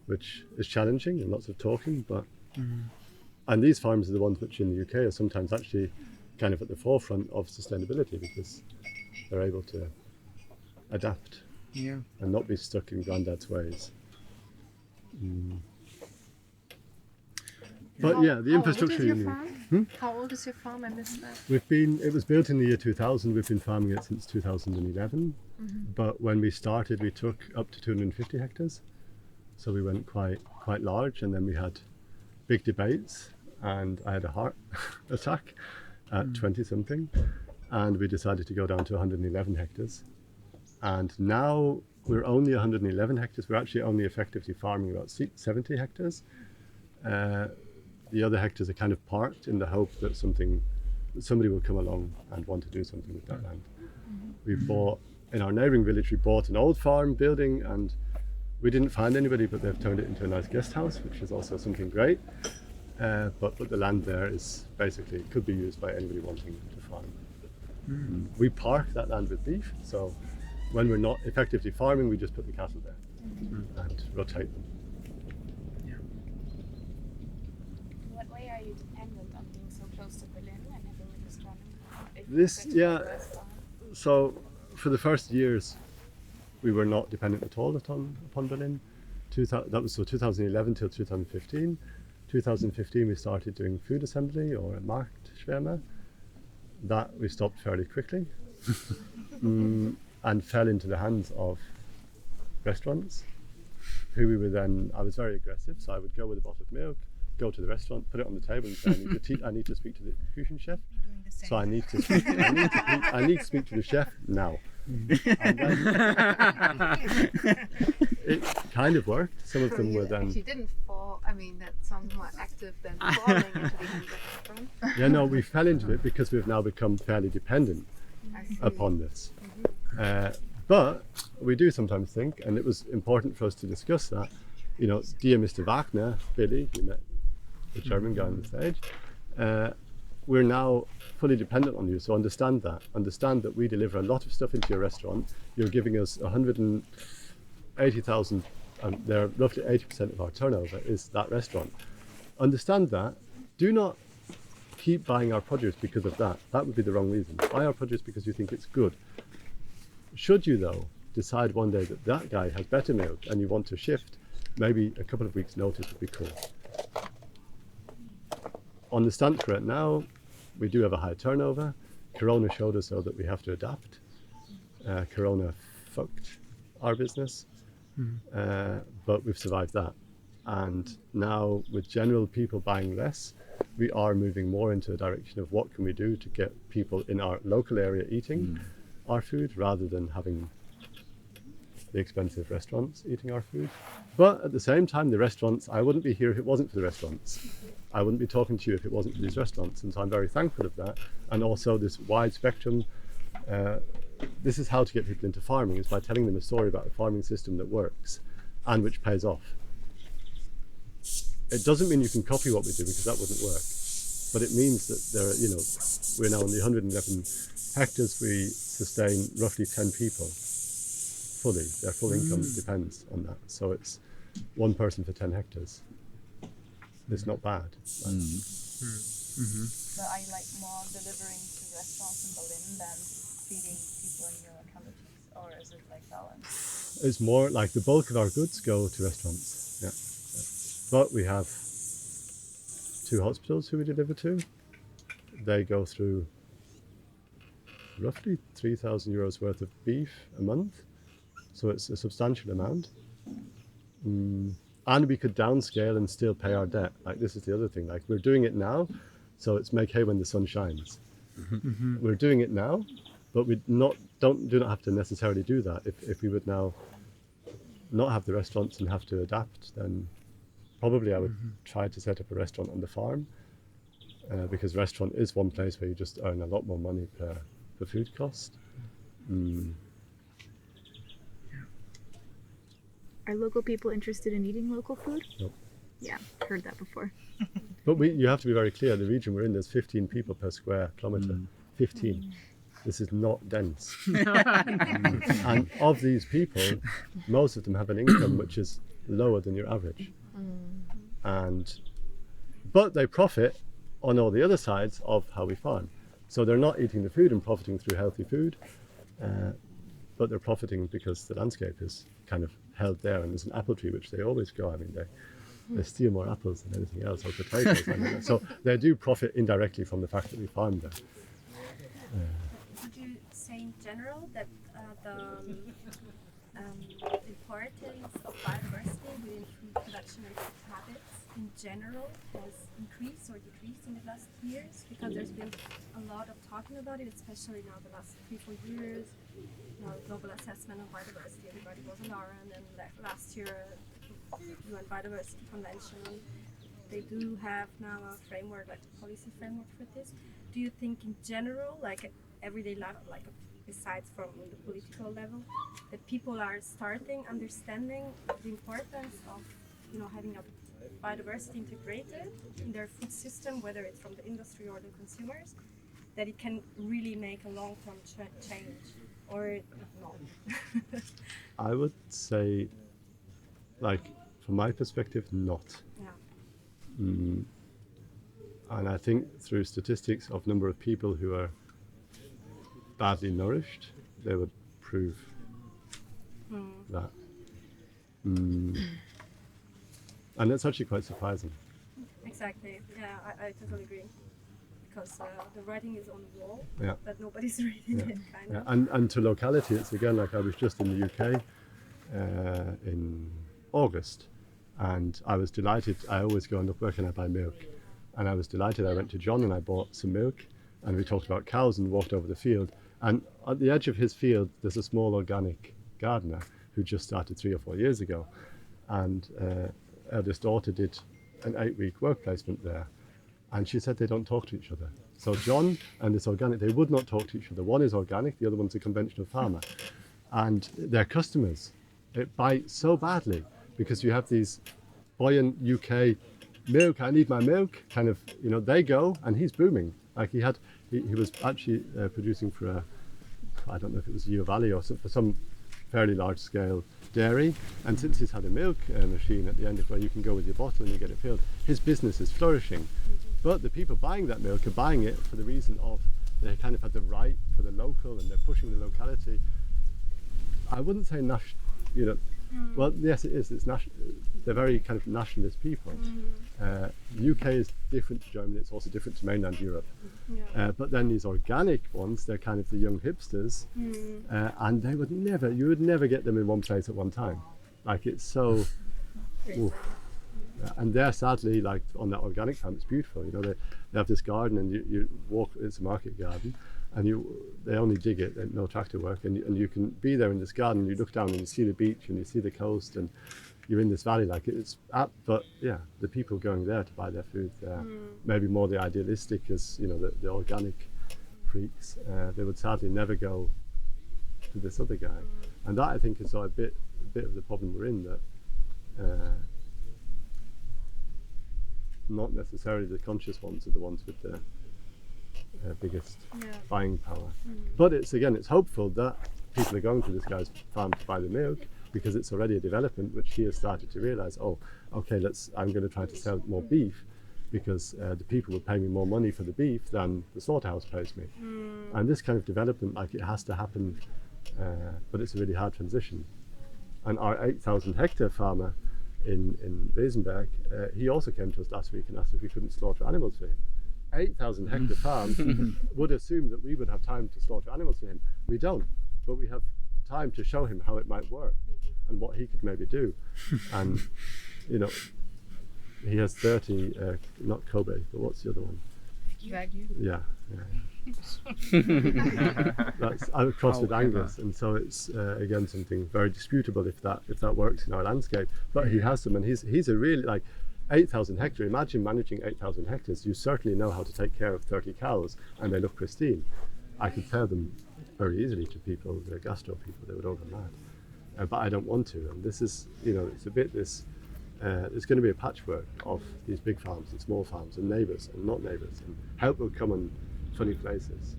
which is challenging and lots of talking. But and these farms are the ones which in the UK are sometimes actually kind of at the forefront of sustainability because they're able to adapt Yeah. and not be stuck in granddad's ways. But yeah, the infrastructure you need. How old is your farm? I missed that. It was built in the year 2000. We've been farming it since 2011. But when we started, we took up to 250 hectares. So we went quite large, and then we had big debates, and I had a heart attack at 20 something, and we decided to go down to 111 hectares. And now we're only 111 hectares. We're actually only effectively farming about 70 hectares. The other hectares are kind of parked in the hope that somebody will come along and want to do something with that land. We bought, in our neighbouring village, we bought an old farm building, and we didn't find anybody, but they've turned it into a nice guest house, which is also something great. But the land there is basically, could be used by anybody wanting to farm. We park that land with beef, so when we're not effectively farming, we just put the cattle there and rotate them. In what way are you dependent on being so close to Berlin and having a gastronomy? So for the first years, we were not dependent at all upon Berlin. That was 2011 till 2015. 2015 we started doing food assembly or Marktschwärme. That we stopped fairly quickly and fell into the hands of restaurants who I was very aggressive, so I would go with a bottle of milk, go to the restaurant, put it on the table and say, I need to speak to the execution chef. So I need to speak to the chef now. And it kind of worked. Some of them were then. If you didn't fall, that sounds more active than falling into the hands of the restaurant. Yeah, no, we fell into it because we've now become fairly dependent I see. upon this. But we do sometimes think, and it was important for us to discuss that, dear Mr. Wagner, Billy, you met the German guy on the stage, we're now fully dependent on you, so understand that. Understand that we deliver a lot of stuff into your restaurant. You're giving us 180,000, and they're roughly 80% of our turnover is that restaurant. Understand that. Do not keep buying our produce because of that. That would be the wrong reason. Buy our produce because you think it's good. Should you, though, decide one day that that guy has better milk and you want to shift, maybe a couple of weeks' notice would be cool. On the Standsgrad now, we do have a high turnover. Corona showed us, though, that we have to adapt. Corona fucked our business, but we've survived that. And now, with general people buying less, we are moving more into a direction of what can we do to get people in our local area eating our food rather than having the expensive restaurants eating our food. But at the same time, the restaurants, I wouldn't be here if it wasn't for the restaurants. I wouldn't be talking to you if it wasn't for these restaurants, and so I'm very thankful of that. And also this wide spectrum. This is how to get people into farming, is by telling them a story about a farming system that works and which pays off. It doesn't mean you can copy what we do, because that wouldn't work. But it means that there are, we're now on the 111 hectares. We sustain roughly 10 people fully. Their full income depends on that. So it's one person for 10 hectares. It's not bad. But are you like more delivering to restaurants in Berlin than feeding people in your localities, or is it like balanced? It's more like the bulk of our goods go to restaurants. Yeah. But we have 2 hospitals who we deliver to. They go through roughly 3,000 euros worth of beef a month. So it's a substantial amount. And we could downscale and still pay our debt. Like, this is the other thing. Like, we're doing it now, so it's make hay when the sun shines. We're doing it now, but we do not have to necessarily do that. If we would now not have the restaurants and have to adapt, then probably I would try to set up a restaurant on the farm, because restaurant is one place where you just earn a lot more money per food cost. Are local people interested in eating local food? Nope. Yeah, heard that before. But you have to be very clear, the region we're in, there's 15 people per square kilometre. 15. This is not dense. And of these people, most of them have an income which is lower than your average. But they profit on all the other sides of how we farm. So they're not eating the food and profiting through healthy food, but they're profiting because the landscape is kind of held there, and there's an apple tree which they always grow. I mean, they steal more apples than anything else, or potatoes. So they do profit indirectly from the fact that we farm there. Would you say in general that the importance of biodiversity within food production and food habits in general has increased or decreased in the last years? Because there's been a lot of talking about it, especially now the last 3-4 years. Global assessment of biodiversity, everybody was alarmed, and last year UN Biodiversity Convention, they do have now a framework, like a policy framework for this. Do you think in general, like everyday life, like besides from the political level, that people are starting understanding the importance of having a biodiversity integrated in their food system, whether it's from the industry or the consumers, that it can really make a long-term change? Or not? I would say, like, from my perspective, not. Yeah. And I think through statistics of number of people who are badly nourished, they would prove that. And it's actually quite surprising. Exactly. Yeah, I totally agree. Because the writing is on the wall, Yeah. but nobody's reading it, kind of. And to locality, it's again like I was just in the UK in August, and I was delighted. I always go and look, where can I buy milk? And I was delighted. I went to John and I bought some milk, and we talked about cows and walked over the field. And at the edge of his field, there's a small organic gardener who just started 3 or 4 years ago, and eldest daughter did an 8-week work placement there. And she said they don't talk to each other. So John and this organic, they would not talk to each other. One is organic, the other one's a conventional farmer. And their customers, it bites so badly, because you have these buoyant UK milk, I need my milk, kind of, they go, and he's booming. Like he was actually producing for I don't know if it was Rio Valley or for some fairly large scale dairy, and since he's had a milk machine at the end of where you can go with your bottle and you get it filled, his business is flourishing. But the people buying that milk are buying it for the reason of they kind of had the right for the local, and they're pushing the locality. I wouldn't say well, yes, it is. It's they're very kind of nationalist people. The UK is different to Germany. It's also different to mainland Europe. But then these organic ones, they're kind of the young hipsters, and they you would never get them in one place at one time. Like, it's so. And they're sadly, like on that organic farm, it's beautiful. They have this garden, and you walk. It's a market garden, and they only dig it, no tractor work, and you can be there in this garden. You look down and you see the beach and you see the coast, and you're in this valley, like it's up, but yeah, the people going there to buy their food, maybe more the idealistic as, you know, the organic freaks, they would sadly never go to this other guy. And that, I think, is a bit of the problem we're in, that not necessarily the conscious ones are the ones with the biggest buying power. But it's hopeful that people are going to this guy's farm to buy the milk, because it's already a development which he has started to realize, oh, okay, I'm going to try to sell more beef, because the people will pay me more money for the beef than the slaughterhouse pays me. And this kind of development, like, it has to happen, but it's a really hard transition. And our 8,000 hectare farmer in Wesenberg, he also came to us last week and asked if we couldn't slaughter animals for him. 8,000 hectare farm would assume that we would have time to slaughter animals for him. We don't, but we have time to show him how it might work and what he could maybe do. And, you know, he has 30, not Kobe, but what's the other one? Wagyu. Yeah. That's crossed with Angus, and so it's again something very disputable if that works in our landscape. But he has them, and he's a really, like, 8,000 hectare. Imagine managing 8,000 hectares. You certainly know how to take care of 30 cows, and they look pristine. I could sell them very easily to people, the gastro people. They would all go mad. But I don't want to. And this is, you know, it's a bit this. It's going to be a patchwork of these big farms and small farms and neighbours and not neighbours, and help will come in funny places.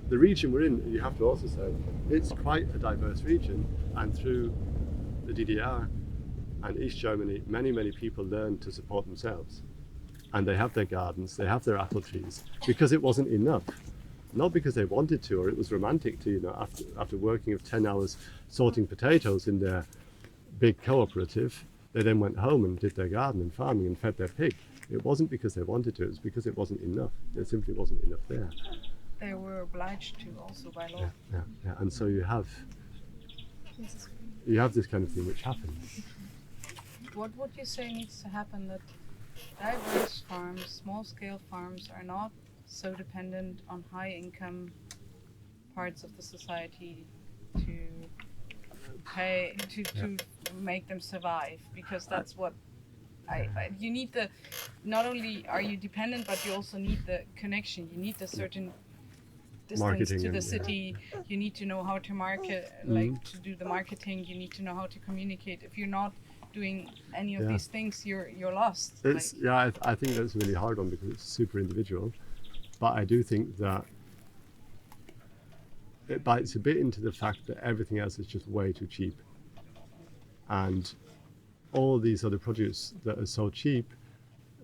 The region we're in, you have to also say, it's quite a diverse region, and through the DDR and East Germany, many people learned to support themselves, and they have their gardens, they have their apple trees, because it wasn't enough. Not because they wanted to, or it was romantic to, you know, after working of 10 hours sorting potatoes in their big cooperative, they then went home and did their garden and farming and fed their pig. It wasn't because they wanted to, it was because it wasn't enough. There simply wasn't enough there. They were obliged to also by law. Yeah. And so you have this kind of thing which happens. What would you say needs to happen that diverse farms, small-scale farms, are not so dependent on high-income parts of the society to pay to make them survive? Because that's what you need. Not only are you dependent, but you also need the connection. You need a certain distance Marketing to the city. You need to know how to market, like to do the marketing. You need to know how to communicate. If you're not doing any of these things, you're lost. It's, I think that's a really hard one, because it's super individual. But I do think that it bites a bit into the fact that everything else is just way too cheap. And all these other produce that are so cheap,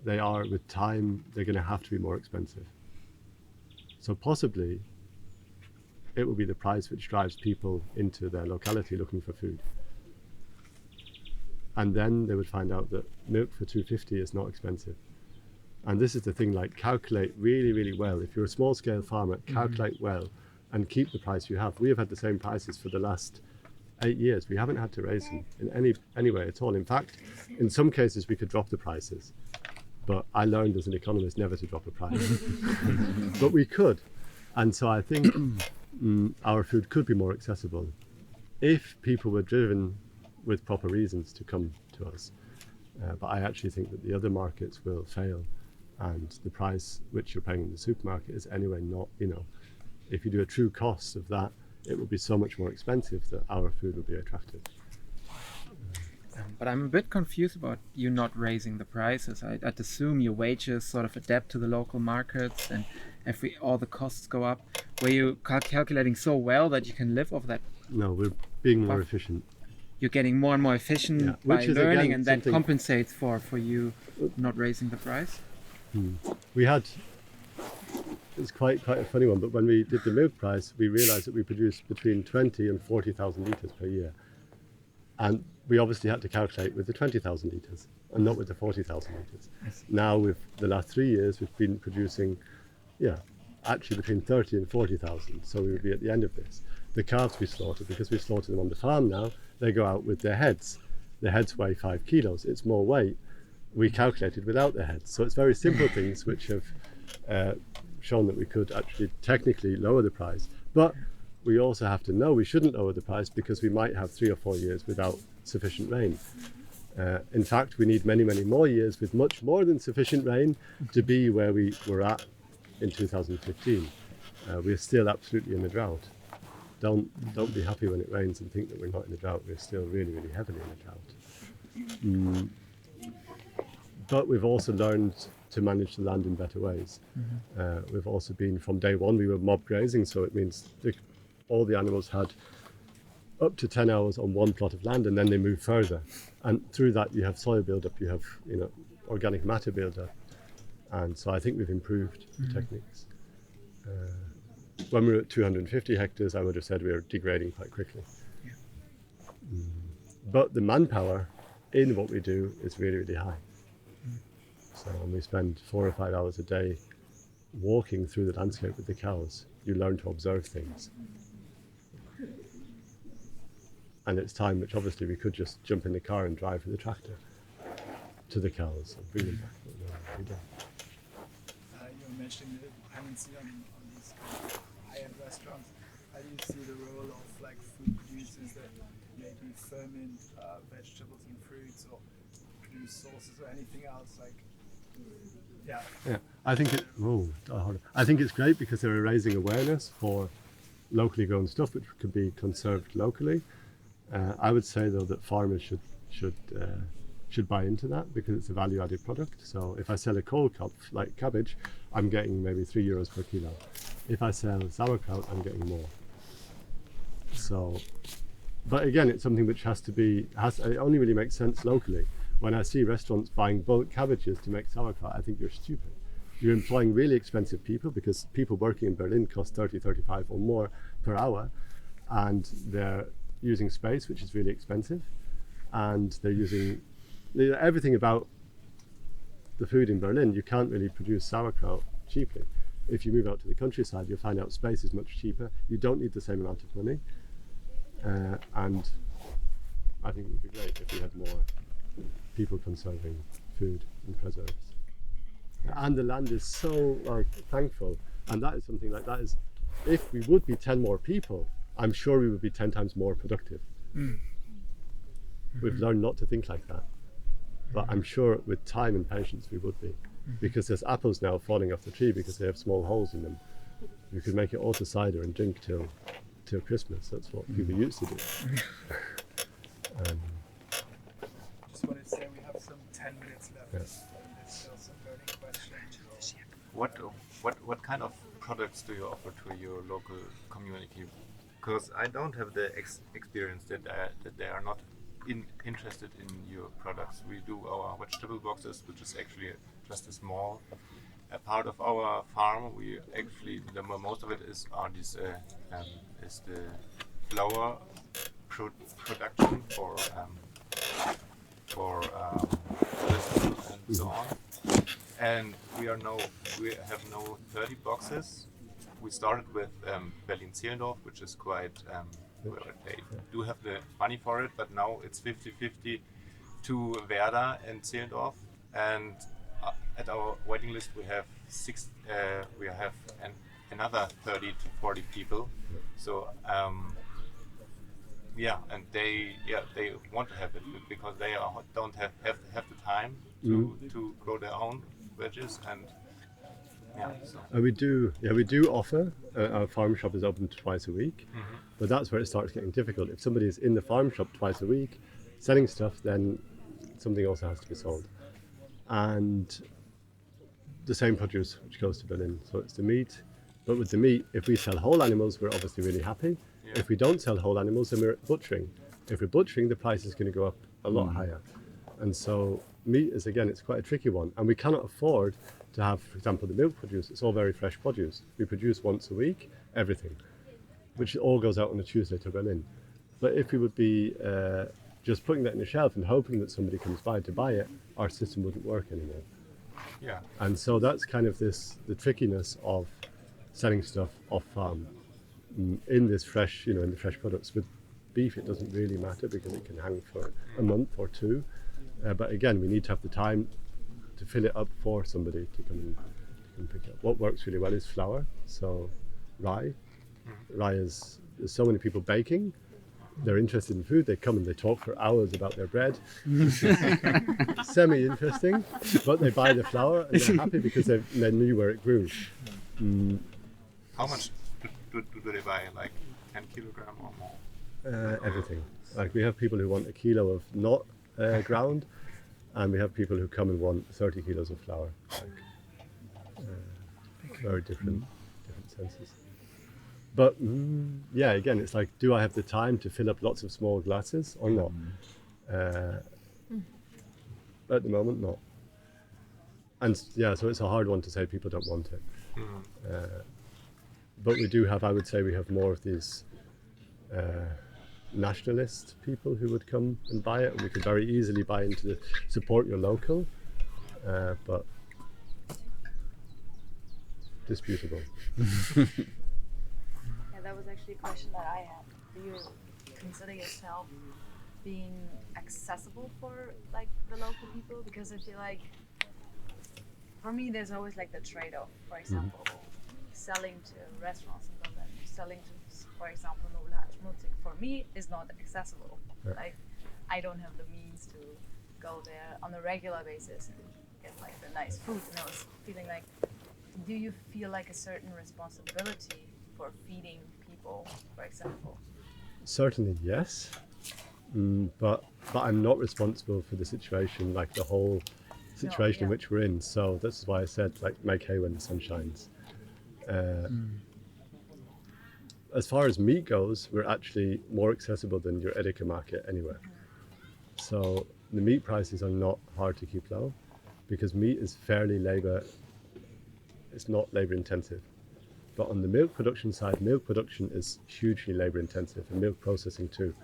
they are, with time, they're going to have to be more expensive. So possibly it will be the price which drives people into their locality looking for food. And then they would find out that milk for $2.50 is not expensive. And this is the thing, like, calculate really well. If you're a small scale farmer, calculate well and keep the price you have. We have had the same prices for the last 8 years. We haven't had to raise them in any way at all. In fact, in some cases we could drop the prices, but I learned as an economist never to drop a price. But we could. And so I think our food could be more accessible if people were driven with proper reasons to come to us. But I actually think that the other markets will fail, and the price which you're paying in the supermarket is anyway not, you know, if you do a true cost of that, it will be so much more expensive that our food will be attractive. But I'm a bit confused about you not raising the prices. I'd assume your wages sort of adapt to the local markets, and all the costs go up. Were you calculating so well that you can live off that? No, we're being more efficient. You're getting more and more efficient by learning, and that compensates for you not raising the price? It's quite a funny one, but when we did the milk price, we realized that we produced between 20 and 40,000 litres per year. And we obviously had to calculate with the 20,000 litres and not with the 40,000 litres. Now, with the last 3 years, we've been producing, actually between 30 and 40,000. So we would be at the end of this. The calves we slaughter, because we slaughter them on the farm now, they go out with their heads. Their heads weigh 5 kilos. It's more weight. We calculated without their heads. So it's very simple things which have shown that we could actually technically lower the price. But we also have to know we shouldn't lower the price, because we might have 3 or 4 years without sufficient rain. In fact, we need many, many more years with much more than sufficient rain to be where we were at in 2015. We're still absolutely in a drought. Don't be happy when it rains and think that we're not in a drought. We're still really, really heavily in a drought. But we've also learned to manage the land in better ways. We've also been, from day one, we were mob grazing, so it means all the animals had up to 10 hours on one plot of land, and then they move further. And through that, you have soil buildup, you have organic matter buildup, and so I think we've improved the techniques. When we were at 250 hectares, I would have said we were degrading quite quickly. But the manpower in what we do is really, really high. So we spend 4 or 5 hours a day walking through the landscape with the cows. You learn to observe things. And it's time which obviously we could just jump in the car and drive with the tractor to the cows and bring them back. But no, we don't. You were mentioning the dependency on these kind of high-end restaurants. How do you see the role of like food producers that maybe ferment vegetables and fruits or produce sauces or anything else? Like, yeah. I think it's great because they're raising awareness for locally grown stuff which could be conserved locally. I would say though that farmers should buy into that because it's a value-added product. So if I sell a cold crop like cabbage, I'm getting maybe €3 per kilo. If I sell sauerkraut, I'm getting more. So, but again, it's something which it only really makes sense locally. When I see restaurants buying bulk cabbages to make sauerkraut, I think you're stupid. You're employing really expensive people because people working in Berlin cost 30, 35 or more per hour, and they're using space, which is really expensive, and they're using everything about the food in Berlin. You can't really produce sauerkraut cheaply. If you move out to the countryside, you'll find out space is much cheaper. You don't need the same amount of money, and I think it would be great if we had more people conserving food and preserves. And the land is so thankful, and that is something like that is, if we would be 10 more people, I'm sure we would be 10 times more productive. We've learned not to think like that, but I'm sure with time and patience we would be, because there's apples now falling off the tree because they have small holes in them. You could make it auto cider and drink till Christmas. That's what people used to do. Just wanted to say we have some 10 minutes left. Yes. And there's still some burning questions. What kind of products do you offer to your local community? Because I don't have the experience that they are not interested in your products. We do our vegetable boxes, which is actually just a small part of our farm. We actually most of it is the flour production for and so on. And we have now 30 boxes. We started with Berlin-Zehlendorf, which is quite, they do have the money for it, but now it's 50-50 to Werder and Zehlendorf. And at our waiting list we have another 30 to 40 people. So and they want to have it because they don't have the time to grow their own veggies. And we do offer, our farm shop is open twice a week, but that's where it starts getting difficult. If somebody is in the farm shop twice a week selling stuff, then something also has to be sold. And the same produce which goes to Berlin, so it's the meat. But with the meat, if we sell whole animals, we're obviously really happy. If we don't sell whole animals, then we're butchering. If we're butchering, the price is going to go up a lot higher. And so meat is, again, it's quite a tricky one. And we cannot afford to have, for example, the milk produce. It's all very fresh produce. We produce once a week, everything, which all goes out on a Tuesday to Berlin. But if we would be just putting that in a shelf and hoping that somebody comes by to buy it, our system wouldn't work anymore. Yeah. And so that's kind of the trickiness of selling stuff off farm in this fresh, in the fresh products. With beef, it doesn't really matter because it can hang for a month or two. But again, we need to have the time to fill it up for somebody to come and pick it up. What works really well is flour, so rye. Rye is, there's so many people baking, they're interested in food. They come and they talk for hours about their bread. Semi-interesting, but they buy the flour and they're happy because they knew where it grew. How much do they buy? Like 10 kilogram or more? Everything. Like we have people who want a kilo of not ground, and we have people who come and want 30 kilos of flour. Like, very different senses. But yeah, again, it's like, do I have the time to fill up lots of small glasses or not? At the moment, not. And yeah, so it's a hard one to say people don't want it. But we do have, I would say, we have more of these nationalist people who would come and buy it, and we could very easily buy into the support your local, but disputable. Yeah, that was actually a question that I had. Do you consider yourself being accessible for like the local people? Because I feel like for me there's always like the trade-off. For example, selling to restaurants in Berlin, selling to, for example, Schmutzig, for me is not accessible. Yeah. Like I don't have the means to go there on a regular basis and get like the nice food. And I was feeling like, do you feel like a certain responsibility for feeding people, for example? Certainly yes, but I'm not responsible for the situation, like the whole situation in which we're in. So this is why I said, like, make hay when the sun shines. As far as meat goes, we're actually more accessible than your Edeka market anywhere. So the meat prices are not hard to keep low, because meat is fairly it's not labor intensive. But on the milk production side, milk production is hugely labor intensive, and milk processing too.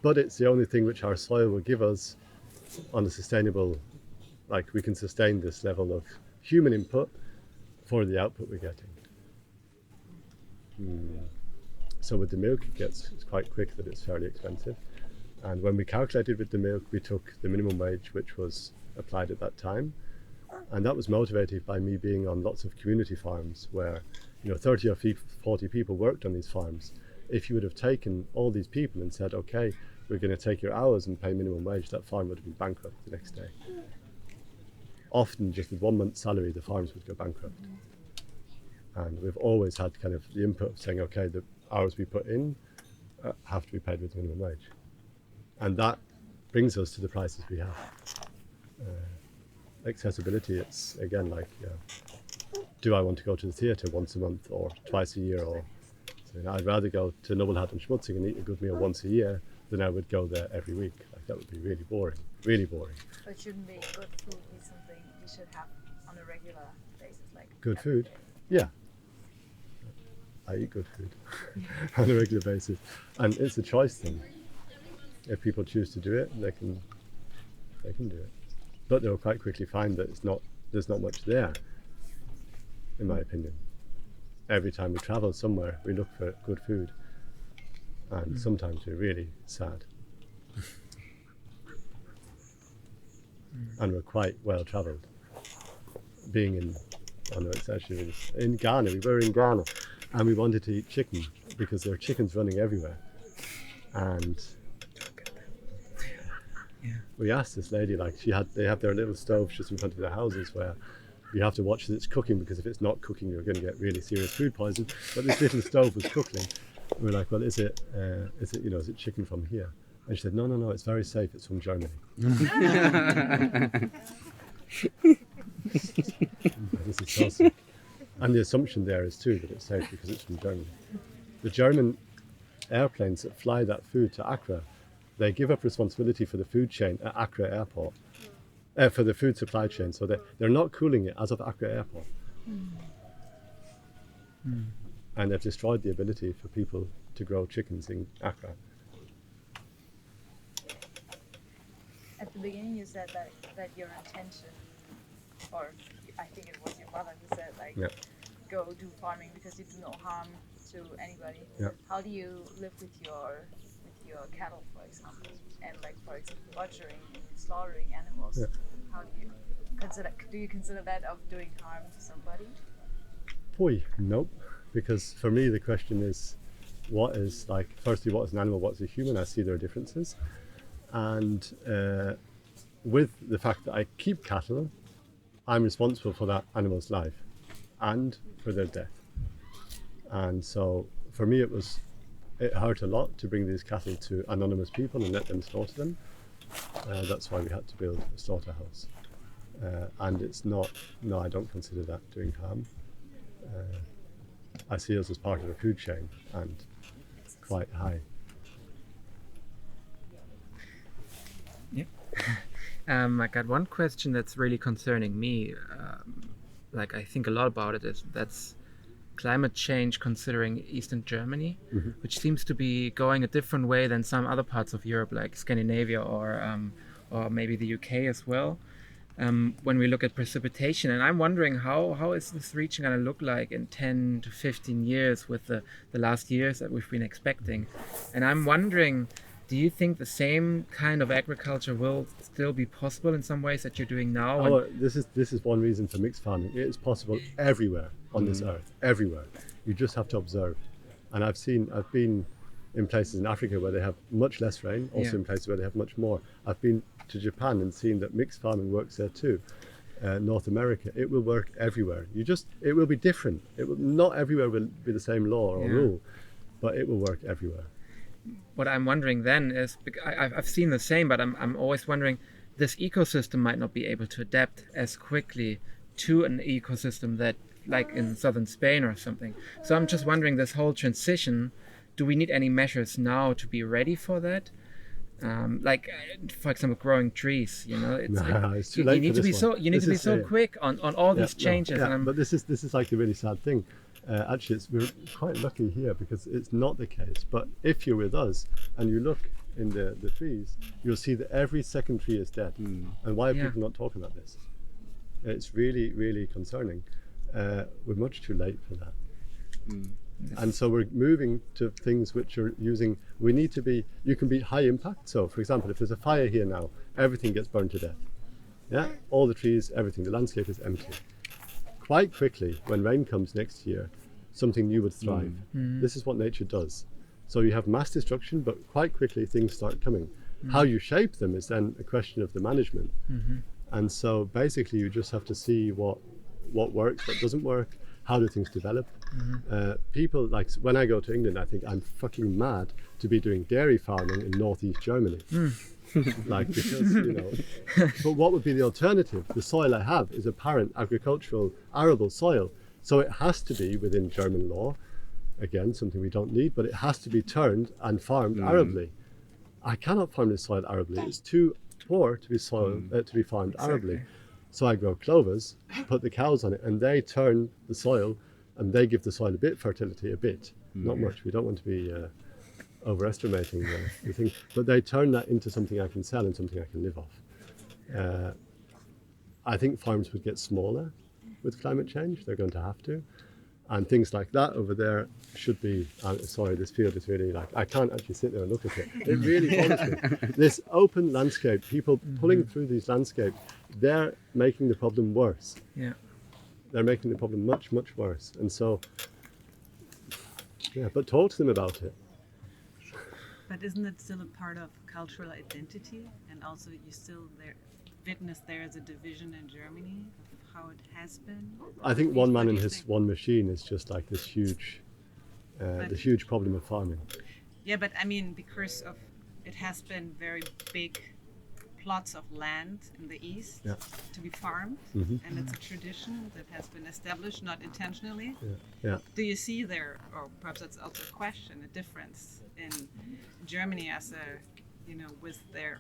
But it's the only thing which our soil will give us on a sustainable, like we can sustain this level of human input for the output we're getting. So with the milk, it's quite quick that it's fairly expensive. And when we calculated with the milk, we took the minimum wage which was applied at that time. And that was motivated by me being on lots of community farms where, 30 or 40 people worked on these farms. If you would have taken all these people and said, okay, we're going to take your hours and pay minimum wage, that farm would have been bankrupt the next day. Often just with 1 month's salary, the farms would go bankrupt. And we've always had kind of the input of saying, okay, the hours we put in have to be paid with minimum wage. And that brings us to the prices we have. Accessibility, it's again like, do I want to go to the theatre once a month or twice a year? Or I'd rather go to Nobelhart and Schmutzig and eat a good meal once a year than I would go there every week. Like that would be really boring, really boring. But shouldn't be good food be something you should have on a regular basis? Like good food? Yeah. I eat good food on a regular basis. And it's a choice thing. If people choose to do it, they can do it. But they'll quite quickly find that there's not much there, in my opinion. Every time we travel somewhere, we look for good food. And sometimes we're really sad. And we're quite well traveled. Being in Ghana, we were in Ghana, and we wanted to eat chicken because there are chickens running everywhere. And we asked this lady, like they have their little stoves just in front of their houses where you have to watch that it's cooking, because if it's not cooking, you're going to get really serious food poison. But this little stove was cooking. We were like, well, is it chicken from here? And she said, no, it's very safe. It's from Germany. This is so sick. And the assumption there is too that it's safe because it's from Germany. The German airplanes that fly that food to Accra, they give up responsibility for the food chain at Accra Airport, for the food supply chain. So they're not cooling it as of Accra Airport. And they've destroyed the ability for people to grow chickens in Accra. At the beginning you said that your intention, or I think it was your mother who said go do farming because you do no harm to anybody. How do you live with your cattle, for example, and like for example butchering and slaughtering animals? How do you consider that of doing harm to somebody? Nope, because for me the question is, what is like, firstly, what is an animal, what's a human. I see there are differences. And with the fact that I keep cattle, I'm responsible for that animal's life and for their death. And so for me, it hurt a lot to bring these cattle to anonymous people and let them slaughter them. That's why we had to build a slaughterhouse. And it's not, no, I don't consider that doing harm. I see us as part of a food chain and quite high. Yep. I got one question that's really concerning me. Like I think a lot about it that's climate change considering Eastern Germany, which seems to be going a different way than some other parts of Europe, like Scandinavia or maybe the UK as well. When we look at precipitation, and I'm wondering how is this region going to look like in 10 to 15 years with the last years that we've been expecting. And I'm wondering, do you think the same kind of agriculture will still be possible in some ways that you're doing now? Oh, this is one reason for mixed farming. It is possible everywhere on this earth, everywhere. You just have to observe. And I've been in places in Africa where they have much less rain, also in places where they have much more. I've been to Japan and seen that mixed farming works there too. North America, it will work everywhere. It will be different. Not everywhere will be the same law or rule, but it will work everywhere. What I'm wondering then is, I've seen the same, but I'm always wondering, this ecosystem might not be able to adapt as quickly to an ecosystem that, like in southern Spain or something. So I'm just wondering, this whole transition, do we need any measures now to be ready for that? Like, for example, growing trees. You know, it's too late. You need to be so quick on all these changes. But this is like the really sad thing. Actually, we're quite lucky here because it's not the case. But if you're with us and you look in the trees, you'll see that every second tree is dead. And why are people not talking about this? It's really, really concerning. We're much too late for that. And so we're moving to things which are using, you can be high impact. So for example, if there's a fire here now, everything gets burned to death. Yeah, all the trees, everything, the landscape is empty. Quite quickly, when rain comes next year, something new would thrive. This is what nature does. So you have mass destruction, but quite quickly things start coming. How you shape them is then a question of the management. And so basically you just have to see what works, what doesn't work, how do things develop. People, like when I go to England, I think I'm fucking mad to be doing dairy farming in northeast Germany. Like, because, you know, but what would be the alternative? The soil I have is apparent agricultural arable soil. So it has to be within German law, again, something we don't need, but it has to be turned and farmed arably. I cannot farm this soil arably. It's too poor to be to be farmed arably. So I grow clovers, put the cows on it, and they turn the soil, and they give the soil a bit fertility, a bit, not much. We don't want to be overestimating the thing, but they turn that into something I can sell and something I can live off. I think farms would get smaller with climate change. They're going to have to. And things like that over there should be, sorry, this field is really like, I can't actually sit there and look at it. It really bothers me. This open landscape, people pulling through these landscapes, they're making the problem worse. Yeah. They're making the problem much, much worse. And so, yeah, but talk to them about it. But isn't it still a part of cultural identity? And also you still witness there's a division in Germany of how it has been? I think one man and his one machine is just like this huge problem of farming. Yeah, but I mean, because of it has been very big plots of land in the east to be farmed, and it's a tradition that has been established, not intentionally. Do you see there, or perhaps that's also a question, a difference in Germany as a, you know, with their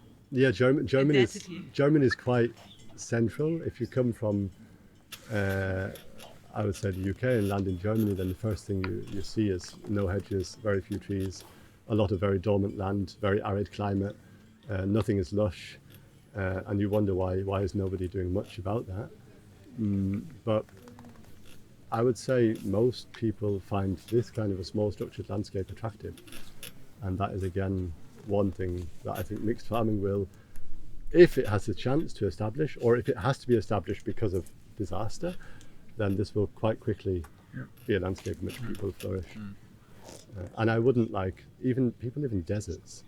Germany is quite central. If you come from I would say the UK and land in Germany, then the first thing you see is no hedges, very few trees, a lot of very dormant land, very arid climate, nothing is lush, and you wonder why is nobody doing much about that. But I would say most people find this kind of a small structured landscape attractive, and that is again one thing that I think mixed farming will, if it has a chance to establish, or if it has to be established because of disaster, then this will quite quickly be a landscape in which people flourish. And I wouldn't like, even people live in deserts.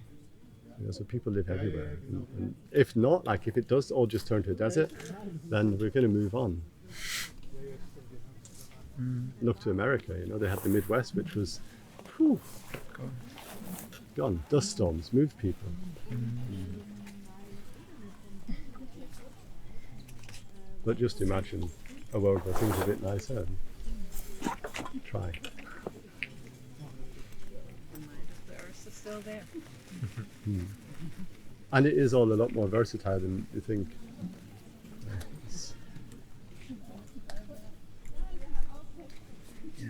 So people live everywhere. And if not, like if it does all just turn to a desert, then we're going to move on. Look to America, they had the Midwest, which was gone. Dust storms moved people. But just imagine a world where things are a bit nicer. Try. The earth is still there. And it is all a lot more versatile than you think. Yeah.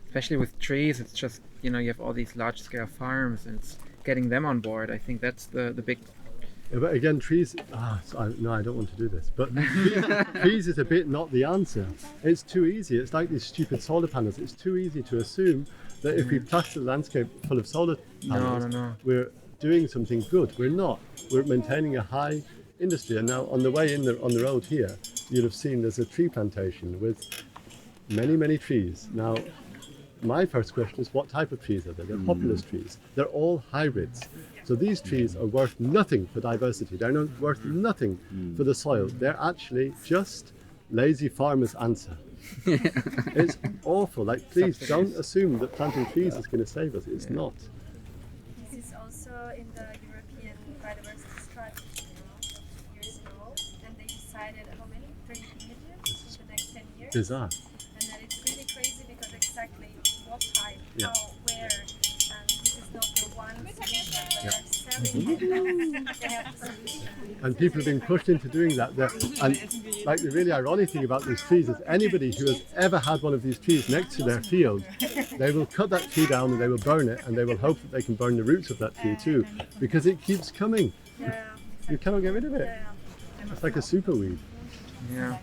Especially with trees, it's just, you have all these large-scale farms, and it's getting them on board. I think that's the big... Yeah, but again, trees, no, I don't want to do this, but trees is a bit not the answer. It's too easy. It's like these stupid solar panels. It's too easy to assume that if we plaster the landscape full of solar panels, we're doing something good. We're not. We're maintaining a high industry. And now on the way on the road here, you'll have seen there's a tree plantation with many, many trees. Now, my first question is, what type of trees are they? They're populous trees. They're all hybrids. So these trees are worth nothing for diversity. They're not worth nothing for the soil. They're actually just lazy farmers' answer. It's awful. Like, please don't assume that planting trees is going to save us. It's not. This is also in the European biodiversity strategy years ago, and they decided how many? 20 million in the next 10 years. Bizarre. And then it's really crazy because exactly what type, how, where, and this is not the one solution, but they're selling it. They have the solution. And people have been pushed into doing that. And like the really ironic thing about these trees is anybody who has ever had one of these trees next to their field, they will cut that tree down and they will burn it, and they will hope that they can burn the roots of that tree too, because it keeps coming. You cannot get rid of it. It's like a super weed. Yeah.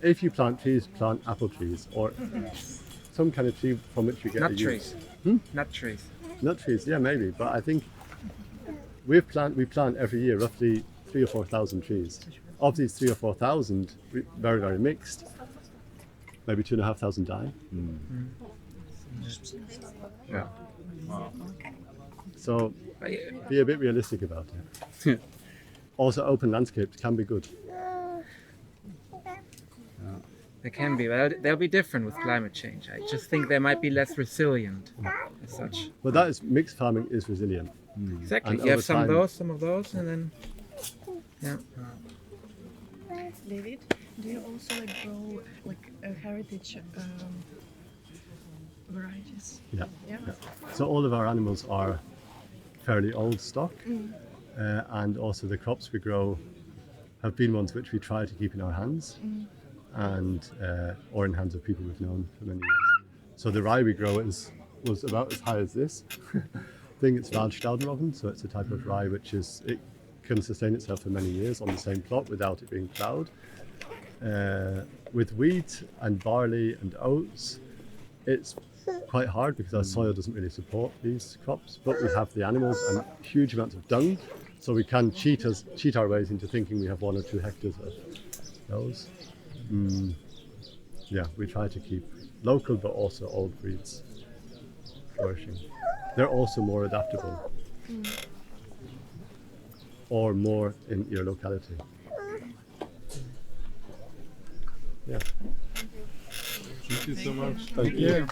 If you plant trees, plant apple trees or some kind of tree from which you get Nut trees. Hmm? Nut trees. Nut trees, yeah, maybe. But I think we plant every year roughly 3,000 or 4,000 trees. Of these 3,000 or 4,000, very, very mixed. Maybe 2,500 die. Yeah. Wow. So be a bit realistic about it. Also, open landscapes can be good. They can be, but they'll be different with climate change. I just think they might be less resilient as such. But that is, mixed farming is resilient. Exactly. And You have over some time- of those, and then David, do you also grow heritage varieties? Yeah. Yeah. So all of our animals are fairly old stock, and also the crops we grow have been ones which we try to keep in our hands, and or in hands of people we've known for many years. So the rye we grow was about as high as this. I think it's Waldstaudenroggen, so it's a type of rye which it can sustain itself for many years on the same plot without it being ploughed. With wheat and barley and oats, it's quite hard because our soil doesn't really support these crops, but we have the animals and huge amounts of dung, so we can cheat our ways into thinking we have 1 or 2 hectares of those. Yeah, we try to keep local but also old breeds flourishing. They're also more adaptable or more in your locality. Yeah. Thank you so much. Thank you.